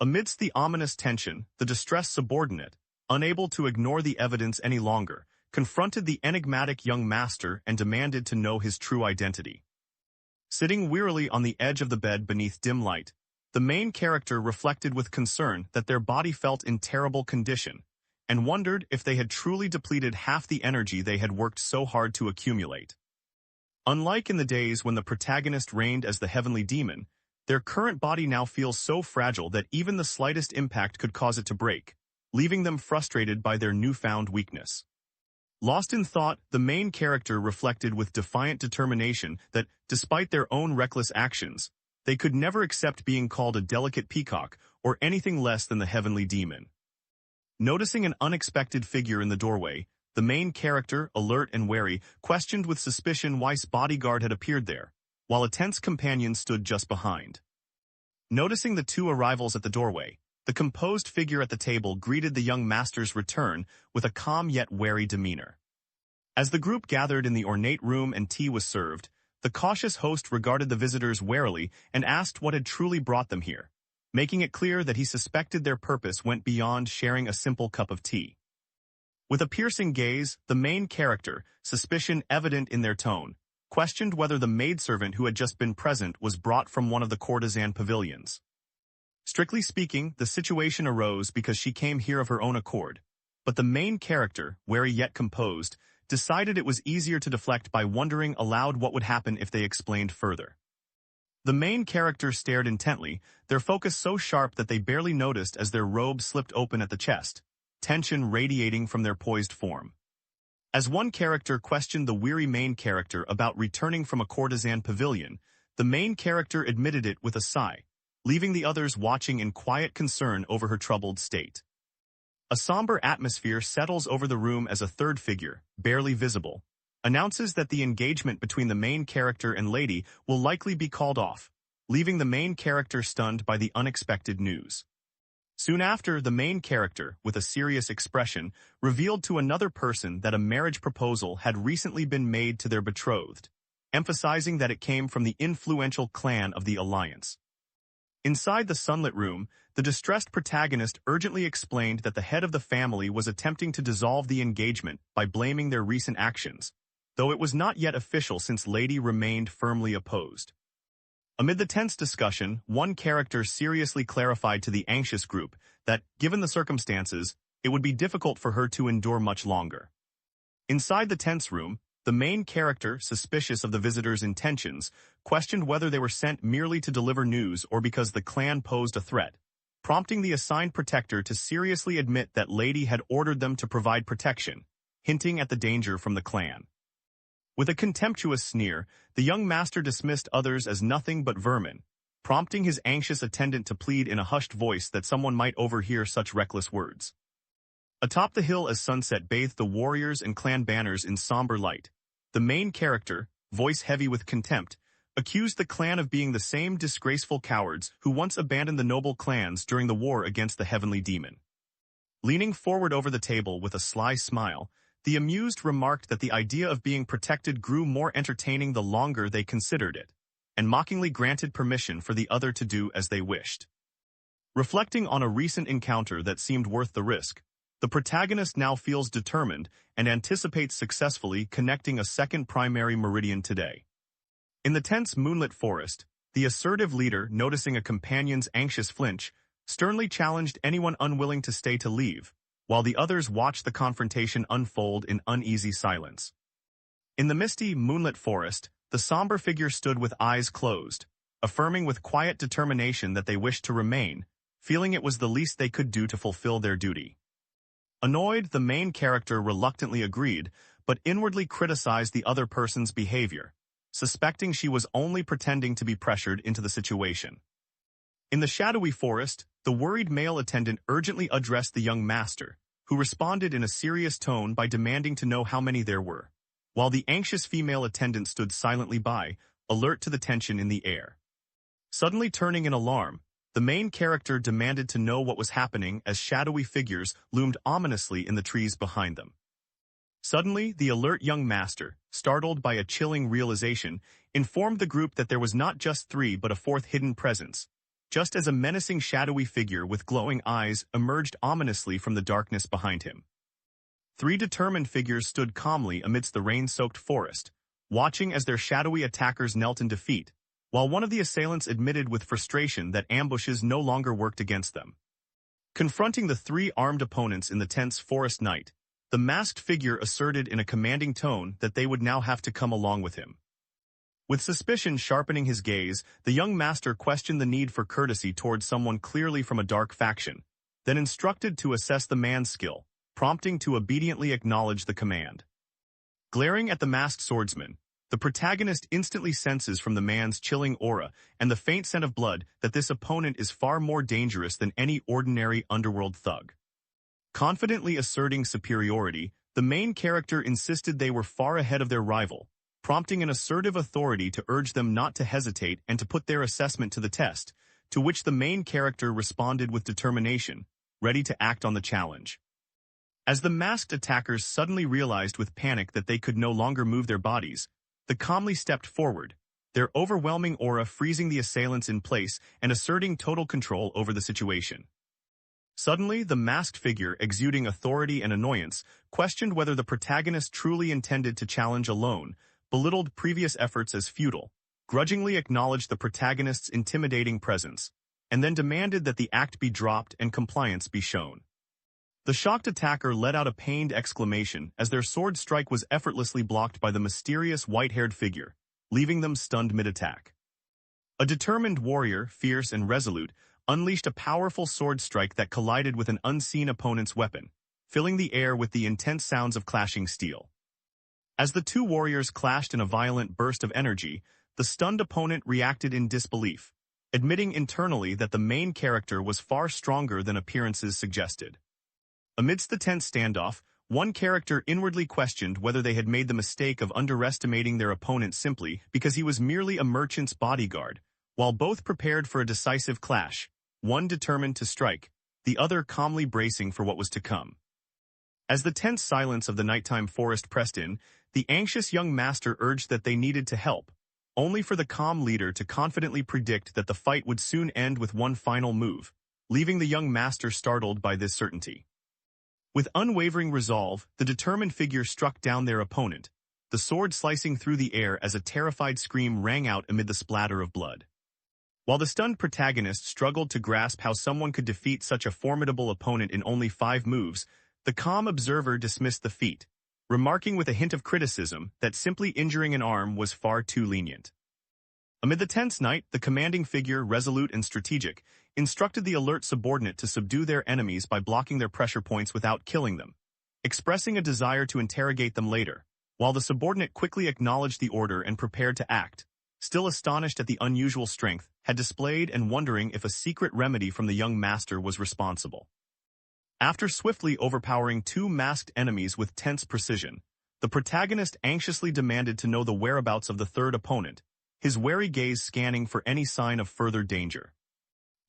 Amidst the ominous tension, the distressed subordinate, unable to ignore the evidence any longer, confronted the enigmatic young master and demanded to know his true identity. Sitting wearily on the edge of the bed beneath dim light, the main character reflected with concern that their body felt in terrible condition, and wondered if they had truly depleted half the energy they had worked so hard to accumulate. Unlike in the days when the protagonist reigned as the heavenly demon, their current body now feels so fragile that even the slightest impact could cause it to break, leaving them frustrated by their newfound weakness. Lost in thought, the main character reflected with defiant determination that, despite their own reckless actions, they could never accept being called a delicate peacock or anything less than the heavenly demon. Noticing an unexpected figure in the doorway, the main character, alert and wary, questioned with suspicion why his bodyguard had appeared there, while a tense companion stood just behind. Noticing the two arrivals at the doorway, the composed figure at the table greeted the young master's return with a calm yet wary demeanor. As the group gathered in the ornate room and tea was served, the cautious host regarded the visitors warily and asked what had truly brought them here, making it clear that he suspected their purpose went beyond sharing a simple cup of tea. With a piercing gaze, the main character, suspicion evident in their tone, questioned whether the maidservant who had just been present was brought from one of the courtesan pavilions. Strictly speaking, the situation arose because she came here of her own accord, but the main character, wary yet composed, decided it was easier to deflect by wondering aloud what would happen if they explained further. The main character stared intently, their focus so sharp that they barely noticed as their robe slipped open at the chest, tension radiating from their poised form. As one character questioned the weary main character about returning from a courtesan pavilion, the main character admitted it with a sigh, leaving the others watching in quiet concern over her troubled state. A somber atmosphere settles over the room as a third figure, barely visible, announces that the engagement between the main character and lady will likely be called off, leaving the main character stunned by the unexpected news. Soon after, the main character, with a serious expression, revealed to another person that a marriage proposal had recently been made to their betrothed, emphasizing that it came from the influential clan of the Alliance. Inside the sunlit room, the distressed protagonist urgently explained that the head of the family was attempting to dissolve the engagement by blaming their recent actions, though it was not yet official since Lady remained firmly opposed. Amid the tense discussion, one character seriously clarified to the anxious group that, given the circumstances, it would be difficult for her to endure much longer. Inside the tense room, the main character, suspicious of the visitors' intentions, questioned whether they were sent merely to deliver news or because the clan posed a threat, prompting the assigned protector to seriously admit that Lady had ordered them to provide protection, hinting at the danger from the clan. With a contemptuous sneer, the young master dismissed others as nothing but vermin, prompting his anxious attendant to plead in a hushed voice that someone might overhear such reckless words. Atop the hill as sunset bathed the warriors and clan banners in somber light, the main character, voice heavy with contempt, accused the clan of being the same disgraceful cowards who once abandoned the noble clans during the war against the heavenly demon. Leaning forward over the table with a sly smile, the amused remarked that the idea of being protected grew more entertaining the longer they considered it, and mockingly granted permission for the other to do as they wished. Reflecting on a recent encounter that seemed worth the risk, the protagonist now feels determined and anticipates successfully connecting a second primary meridian today. In the tense moonlit forest, the assertive leader, noticing a companion's anxious flinch, sternly challenged anyone unwilling to stay to leave, while the others watched the confrontation unfold in uneasy silence. In the misty, moonlit forest, the somber figure stood with eyes closed, affirming with quiet determination that they wished to remain, feeling it was the least they could do to fulfill their duty. Annoyed, the main character reluctantly agreed, but inwardly criticized the other person's behavior, suspecting she was only pretending to be pressured into the situation. In the shadowy forest, the worried male attendant urgently addressed the young master, who responded in a serious tone by demanding to know how many there were, while the anxious female attendant stood silently by, alert to the tension in the air. Suddenly turning in alarm, the main character demanded to know what was happening as shadowy figures loomed ominously in the trees behind them. Suddenly, the alert young master, startled by a chilling realization, informed the group that there was not just three but a fourth hidden presence, just as a menacing shadowy figure with glowing eyes emerged ominously from the darkness behind him. Three determined figures stood calmly amidst the rain-soaked forest, watching as their shadowy attackers knelt in defeat, while one of the assailants admitted with frustration that ambushes no longer worked against them. Confronting the three armed opponents in the tense forest night, the masked figure asserted in a commanding tone that they would now have to come along with him. With suspicion sharpening his gaze, the young master questioned the need for courtesy towards someone clearly from a dark faction, then instructed to assess the man's skill, prompting to obediently acknowledge the command. Glaring at the masked swordsman, the protagonist instantly senses from the man's chilling aura and the faint scent of blood that this opponent is far more dangerous than any ordinary underworld thug. Confidently asserting superiority, the main character insisted they were far ahead of their rival, prompting an assertive authority to urge them not to hesitate and to put their assessment to the test, to which the main character responded with determination, ready to act on the challenge. As the masked attackers suddenly realized with panic that they could no longer move their bodies, they calmly stepped forward, their overwhelming aura freezing the assailants in place and asserting total control over the situation. Suddenly, the masked figure, exuding authority and annoyance, questioned whether the protagonist truly intended to challenge alone, belittled previous efforts as futile, grudgingly acknowledged the protagonist's intimidating presence, and then demanded that the act be dropped and compliance be shown. The shocked attacker let out a pained exclamation as their sword strike was effortlessly blocked by the mysterious white-haired figure, leaving them stunned mid-attack. A determined warrior, fierce and resolute, unleashed a powerful sword strike that collided with an unseen opponent's weapon, filling the air with the intense sounds of clashing steel. As the two warriors clashed in a violent burst of energy, the stunned opponent reacted in disbelief, admitting internally that the main character was far stronger than appearances suggested. Amidst the tense standoff, one character inwardly questioned whether they had made the mistake of underestimating their opponent simply because he was merely a merchant's bodyguard, while both prepared for a decisive clash, one determined to strike, the other calmly bracing for what was to come. As the tense silence of the nighttime forest pressed in, the anxious young master urged that they needed to help, only for the calm leader to confidently predict that the fight would soon end with one final move, leaving the young master startled by this certainty. With unwavering resolve, the determined figure struck down their opponent, the sword slicing through the air as a terrified scream rang out amid the splatter of blood. While the stunned protagonist struggled to grasp how someone could defeat such a formidable opponent in only 5 moves, the calm observer dismissed the feat, remarking with a hint of criticism that simply injuring an arm was far too lenient. Amid the tense night, the commanding figure, resolute and strategic, instructed the alert subordinate to subdue their enemies by blocking their pressure points without killing them, expressing a desire to interrogate them later, while the subordinate quickly acknowledged the order and prepared to act, still astonished at the unusual strength had displayed and wondering if a secret remedy from the young master was responsible. After swiftly overpowering 2 masked enemies with tense precision, the protagonist anxiously demanded to know the whereabouts of the third opponent, his wary gaze scanning for any sign of further danger.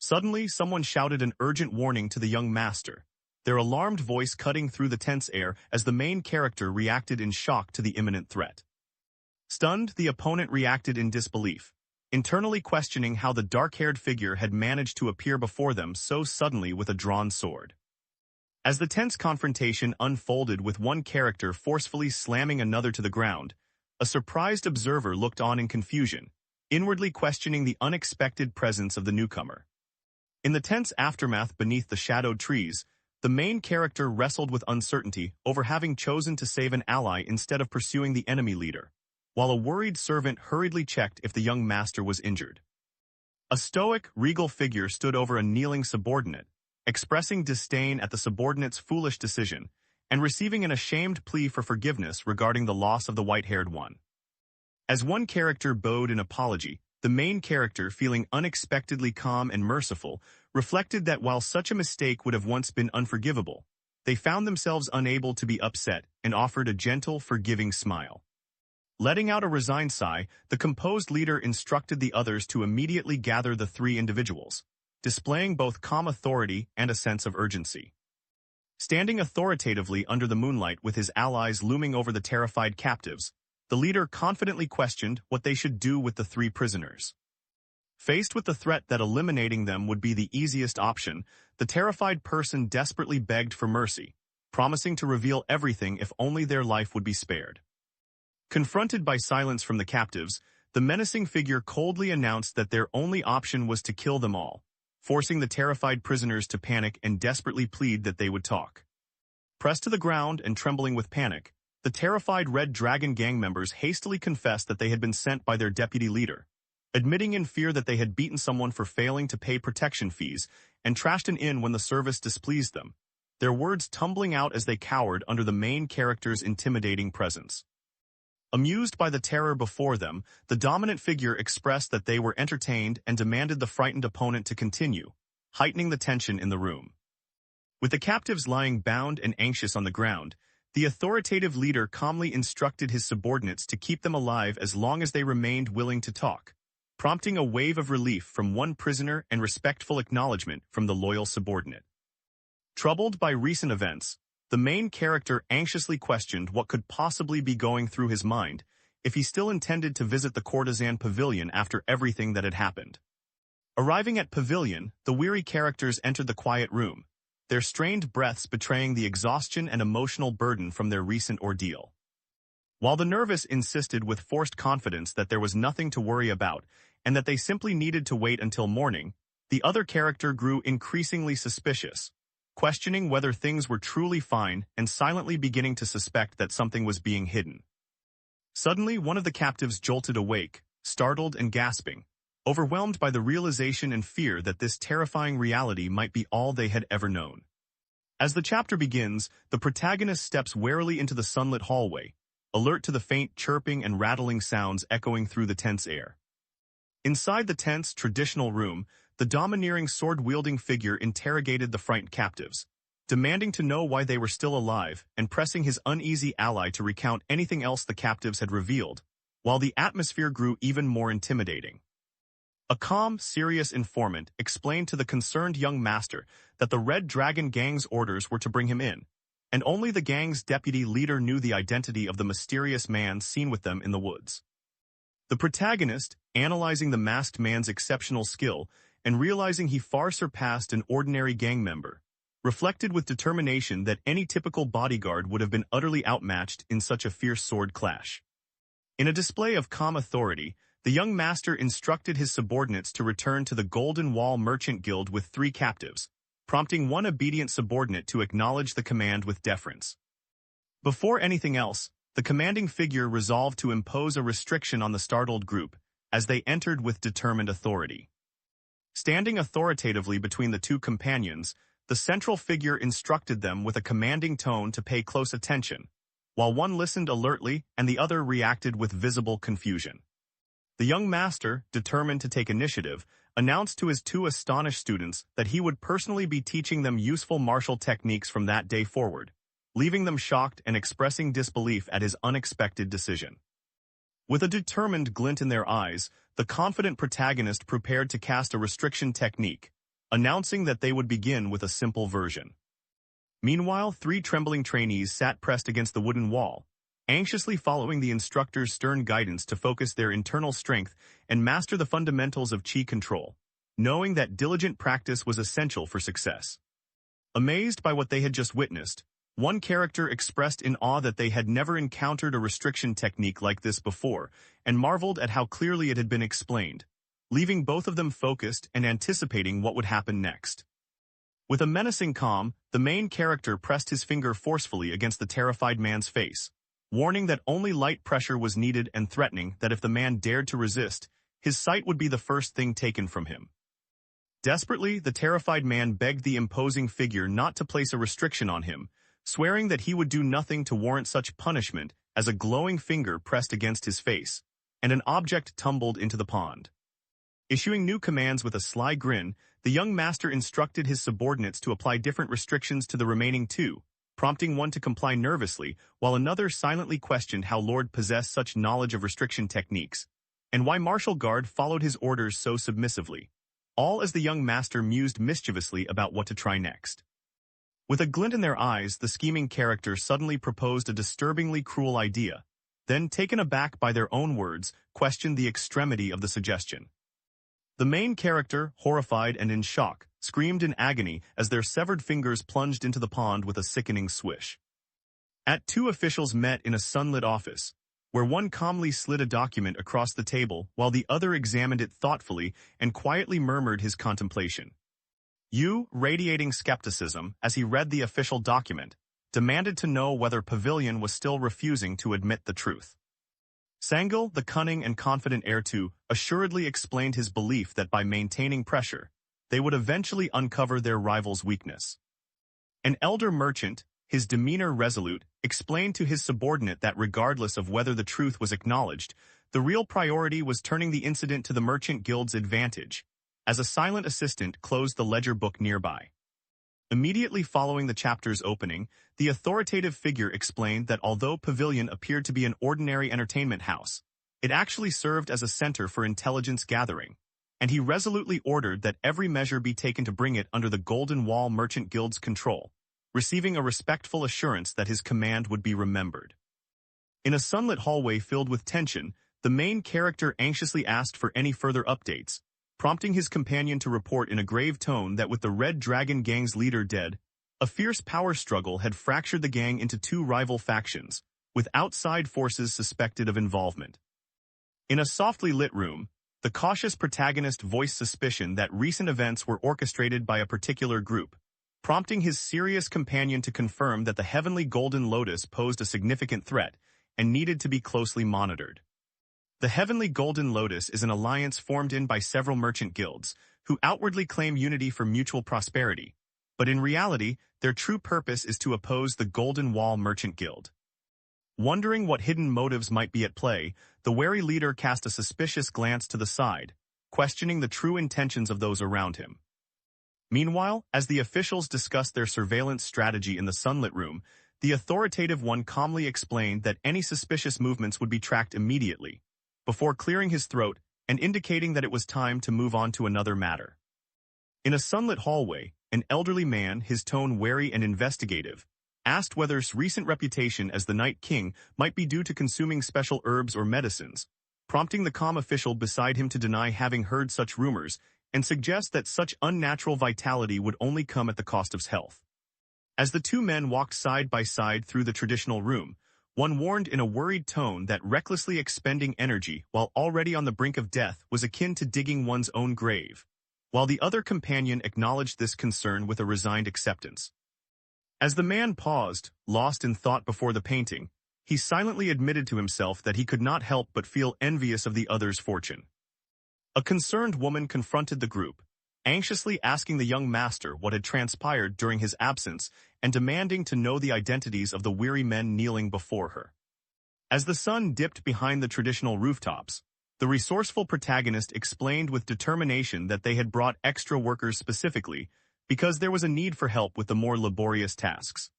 Suddenly, someone shouted an urgent warning to the young master, their alarmed voice cutting through the tense air as the main character reacted in shock to the imminent threat. Stunned, the opponent reacted in disbelief, internally questioning how the dark-haired figure had managed to appear before them so suddenly with a drawn sword. As the tense confrontation unfolded with one character forcefully slamming another to the ground, a surprised observer looked on in confusion, inwardly questioning the unexpected presence of the newcomer. In the tense aftermath beneath the shadowed trees, the main character wrestled with uncertainty over having chosen to save an ally instead of pursuing the enemy leader, while a worried servant hurriedly checked if the young master was injured. A stoic, regal figure stood over a kneeling subordinate, expressing disdain at the subordinate's foolish decision, and receiving an ashamed plea for forgiveness regarding the loss of the white-haired one. As one character bowed in apology, the main character, feeling unexpectedly calm and merciful, reflected that while such a mistake would have once been unforgivable, they found themselves unable to be upset and offered a gentle, forgiving smile. Letting out a resigned sigh, the composed leader instructed the others to immediately gather the 3 individuals, displaying both calm authority and a sense of urgency. Standing authoritatively under the moonlight with his allies looming over the terrified captives, the leader confidently questioned what they should do with the 3 prisoners. Faced with the threat that eliminating them would be the easiest option, the terrified person desperately begged for mercy, promising to reveal everything if only their life would be spared. Confronted by silence from the captives, the menacing figure coldly announced that their only option was to kill them all, forcing the terrified prisoners to panic and desperately plead that they would talk. Pressed to the ground and trembling with panic, the terrified Red Dragon gang members hastily confessed that they had been sent by their deputy leader, admitting in fear that they had beaten someone for failing to pay protection fees and trashed an inn when the service displeased them, their words tumbling out as they cowered under the main character's intimidating presence. Amused by the terror before them, the dominant figure expressed that they were entertained and demanded the frightened opponent to continue, heightening the tension in the room. With the captives lying bound and anxious on the ground, the authoritative leader calmly instructed his subordinates to keep them alive as long as they remained willing to talk, prompting a wave of relief from one prisoner and respectful acknowledgement from the loyal subordinate. Troubled by recent events, the main character anxiously questioned what could possibly be going through his mind if he still intended to visit the courtesan pavilion after everything that had happened. Arriving at pavilion, the weary characters entered the quiet room, their strained breaths betraying the exhaustion and emotional burden from their recent ordeal. While the nervous insisted with forced confidence that there was nothing to worry about and that they simply needed to wait until morning, the other character grew increasingly suspicious, questioning whether things were truly fine and silently beginning to suspect that something was being hidden. Suddenly, one of the captives jolted awake, startled and gasping, overwhelmed by the realization and fear that this terrifying reality might be all they had ever known. As the chapter begins, the protagonist steps warily into the sunlit hallway, alert to the faint chirping and rattling sounds echoing through the tense air. Inside the tense, traditional room, the domineering sword-wielding figure interrogated the frightened captives, demanding to know why they were still alive and pressing his uneasy ally to recount anything else the captives had revealed, while the atmosphere grew even more intimidating. A calm, serious informant explained to the concerned young master that the Red Dragon Gang's orders were to bring him in, and only the gang's deputy leader knew the identity of the mysterious man seen with them in the woods. The protagonist, analyzing the masked man's exceptional skill and realizing he far surpassed an ordinary gang member, reflected with determination that any typical bodyguard would have been utterly outmatched in such a fierce sword clash. In a display of calm authority, the young master instructed his subordinates to return to the Golden Wall Merchant Guild with 3 captives, prompting one obedient subordinate to acknowledge the command with deference. Before anything else, the commanding figure resolved to impose a restriction on the startled group as they entered with determined authority. Standing authoritatively between the 2 companions, the central figure instructed them with a commanding tone to pay close attention, while one listened alertly and the other reacted with visible confusion. The young master, determined to take initiative, announced to his 2 astonished students that he would personally be teaching them useful martial techniques from that day forward, leaving them shocked and expressing disbelief at his unexpected decision. With a determined glint in their eyes, the confident protagonist prepared to cast a restriction technique, announcing that they would begin with a simple version. Meanwhile, 3 trembling trainees sat pressed against the wooden wall, anxiously following the instructor's stern guidance to focus their internal strength and master the fundamentals of chi control, knowing that diligent practice was essential for success. Amazed by what they had just witnessed, one character expressed in awe that they had never encountered a restriction technique like this before and marveled at how clearly it had been explained, leaving both of them focused and anticipating what would happen next. With a menacing calm, the main character pressed his finger forcefully against the terrified man's face, warning that only light pressure was needed and threatening that if the man dared to resist, his sight would be the first thing taken from him. Desperately, the terrified man begged the imposing figure not to place a restriction on him, swearing that he would do nothing to warrant such punishment as a glowing finger pressed against his face, and an object tumbled into the pond. Issuing new commands with a sly grin, the young master instructed his subordinates to apply different restrictions to the remaining 2, prompting one to comply nervously, while another silently questioned how Lord possessed such knowledge of restriction techniques, and why Martial Guard followed his orders so submissively, all as the young master mused mischievously about what to try next. With a glint in their eyes, the scheming character suddenly proposed a disturbingly cruel idea, then, taken aback by their own words, questioned the extremity of the suggestion. The main character, horrified and in shock, screamed in agony as their severed fingers plunged into the pond with a sickening swish. At 2 officials met in a sunlit office, where one calmly slid a document across the table while the other examined it thoughtfully and quietly murmured his contemplation. Yu, radiating skepticism as he read the official document, demanded to know whether Pavilion was still refusing to admit the truth. Sangil, the cunning and confident heir to, assuredly explained his belief that by maintaining pressure, they would eventually uncover their rival's weakness. An elder merchant, his demeanor resolute, explained to his subordinate that regardless of whether the truth was acknowledged, the real priority was turning the incident to the Merchant Guild's advantage, as a silent assistant closed the ledger book nearby. Immediately following the chapter's opening, the authoritative figure explained that although Pavilion appeared to be an ordinary entertainment house, it actually served as a center for intelligence gathering, and he resolutely ordered that every measure be taken to bring it under the Golden Wall Merchant Guild's control, receiving a respectful assurance that his command would be remembered. In a sunlit hallway filled with tension, the main character anxiously asked for any further updates, prompting his companion to report in a grave tone that with the Red Dragon Gang's leader dead, a fierce power struggle had fractured the gang into two rival factions, with outside forces suspected of involvement. In a softly lit room, the cautious protagonist voiced suspicion that recent events were orchestrated by a particular group, prompting his serious companion to confirm that the Heavenly Golden Lotus posed a significant threat and needed to be closely monitored. The Heavenly Golden Lotus is an alliance formed in by several merchant guilds, who outwardly claim unity for mutual prosperity, but in reality, their true purpose is to oppose the Golden Wall Merchant Guild. Wondering what hidden motives might be at play, the wary leader cast a suspicious glance to the side, questioning the true intentions of those around him. Meanwhile, as the officials discussed their surveillance strategy in the sunlit room, the authoritative one calmly explained that any suspicious movements would be tracked immediately, before clearing his throat and indicating that it was time to move on to another matter. In a sunlit hallway, an elderly man, his tone wary and investigative, asked whether his recent reputation as the Night King might be due to consuming special herbs or medicines, prompting the calm official beside him to deny having heard such rumors and suggest that such unnatural vitality would only come at the cost of health. As the two men walked side by side through the traditional room, one warned in a worried tone that recklessly expending energy while already on the brink of death was akin to digging one's own grave, while the other companion acknowledged this concern with a resigned acceptance. As the man paused, lost in thought before the painting, he silently admitted to himself that he could not help but feel envious of the other's fortune. A concerned woman confronted the group, anxiously asking the young master what had transpired during his absence and demanding to know the identities of the weary men kneeling before her. As the sun dipped behind the traditional rooftops, the resourceful protagonist explained with determination that they had brought extra workers specifically because there was a need for help with the more laborious tasks.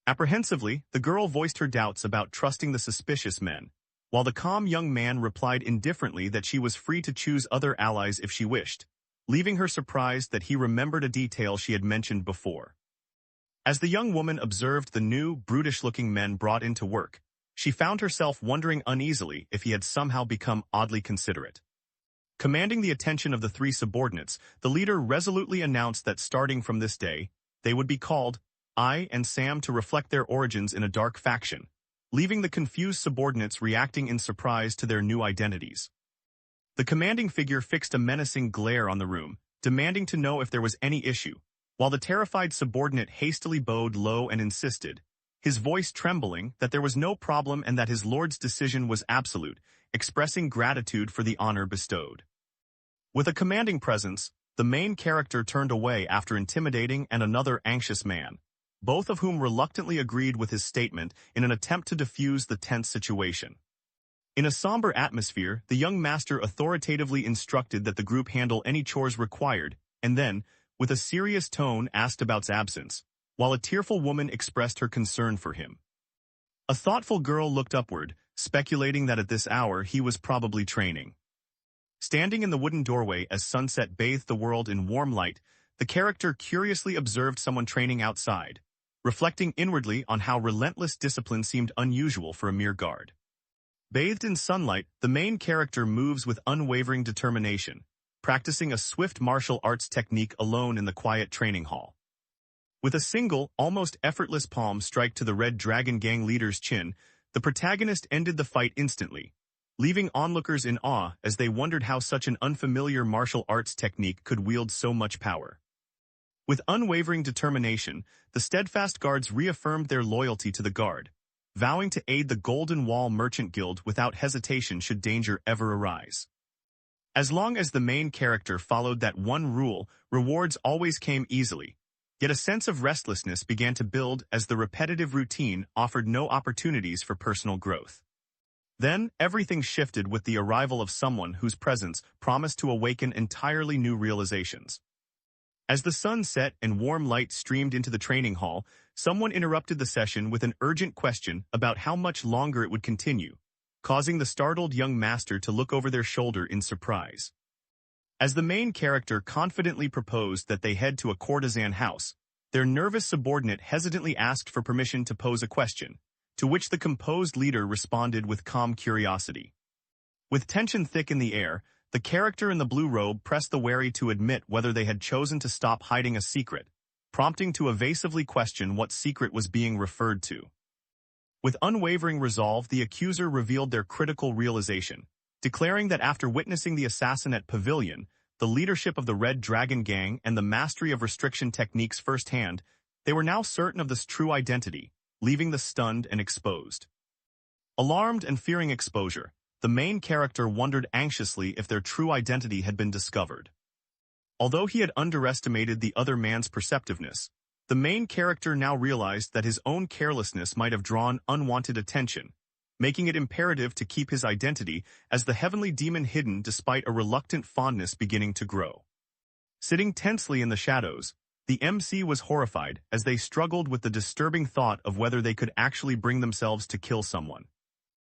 Apprehensively, the girl voiced her doubts about trusting the suspicious men, while the calm young man replied indifferently that she was free to choose other allies if she wished, leaving her surprised that he remembered a detail she had mentioned before. As the young woman observed the new, brutish-looking men brought into work, she found herself wondering uneasily if he had somehow become oddly considerate. Commanding the attention of the three subordinates, the leader resolutely announced that starting from this day, they would be called I and Sam to reflect their origins in a dark faction, leaving the confused subordinates reacting in surprise to their new identities. The commanding figure fixed a menacing glare on the room, demanding to know if there was any issue, while the terrified subordinate hastily bowed low and insisted, his voice trembling, that there was no problem and that his lord's decision was absolute, expressing gratitude for the honor bestowed. With a commanding presence, the main character turned away after intimidating and another anxious man, both of whom reluctantly agreed with his statement in an attempt to diffuse the tense situation. In a somber atmosphere, the young master authoritatively instructed that the group handle any chores required, and then, with a serious tone, asked about his absence, while a tearful woman expressed her concern for him. A thoughtful girl looked upward, speculating that at this hour he was probably training. Standing in the wooden doorway as sunset bathed the world in warm light, the character curiously observed someone training outside, reflecting inwardly on how relentless discipline seemed unusual for a mere guard. Bathed in sunlight, the main character moves with unwavering determination, practicing a swift martial arts technique alone in the quiet training hall. With a single, almost effortless palm strike to the Red Dragon Gang leader's chin, the protagonist ended the fight instantly, leaving onlookers in awe as they wondered how such an unfamiliar martial arts technique could wield so much power. With unwavering determination, the steadfast guards reaffirmed their loyalty to the guard, vowing to aid the Golden Wall Merchant Guild without hesitation should danger ever arise. As long as the main character followed that one rule, rewards always came easily, yet a sense of restlessness began to build as the repetitive routine offered no opportunities for personal growth. Then, everything shifted with the arrival of someone whose presence promised to awaken entirely new realizations. As the sun set and warm light streamed into the training hall, someone interrupted the session with an urgent question about how much longer it would continue, causing the startled young master to look over their shoulder in surprise. As the main character confidently proposed that they head to a courtesan house, their nervous subordinate hesitantly asked for permission to pose a question, to which the composed leader responded with calm curiosity. With tension thick in the air, the character in the blue robe pressed the wary to admit whether they had chosen to stop hiding a secret, prompting to evasively question what secret was being referred to. With unwavering resolve, the accuser revealed their critical realization, declaring that after witnessing the assassinate pavilion, the leadership of the Red Dragon Gang, and the mastery of restriction techniques firsthand, they were now certain of this true identity, leaving the stunned and exposed. Alarmed and fearing exposure, the main character wondered anxiously if their true identity had been discovered. Although he had underestimated the other man's perceptiveness, the main character now realized that his own carelessness might have drawn unwanted attention, making it imperative to keep his identity as the heavenly demon hidden despite a reluctant fondness beginning to grow. Sitting tensely in the shadows, the MC was horrified as they struggled with the disturbing thought of whether they could actually bring themselves to kill someone.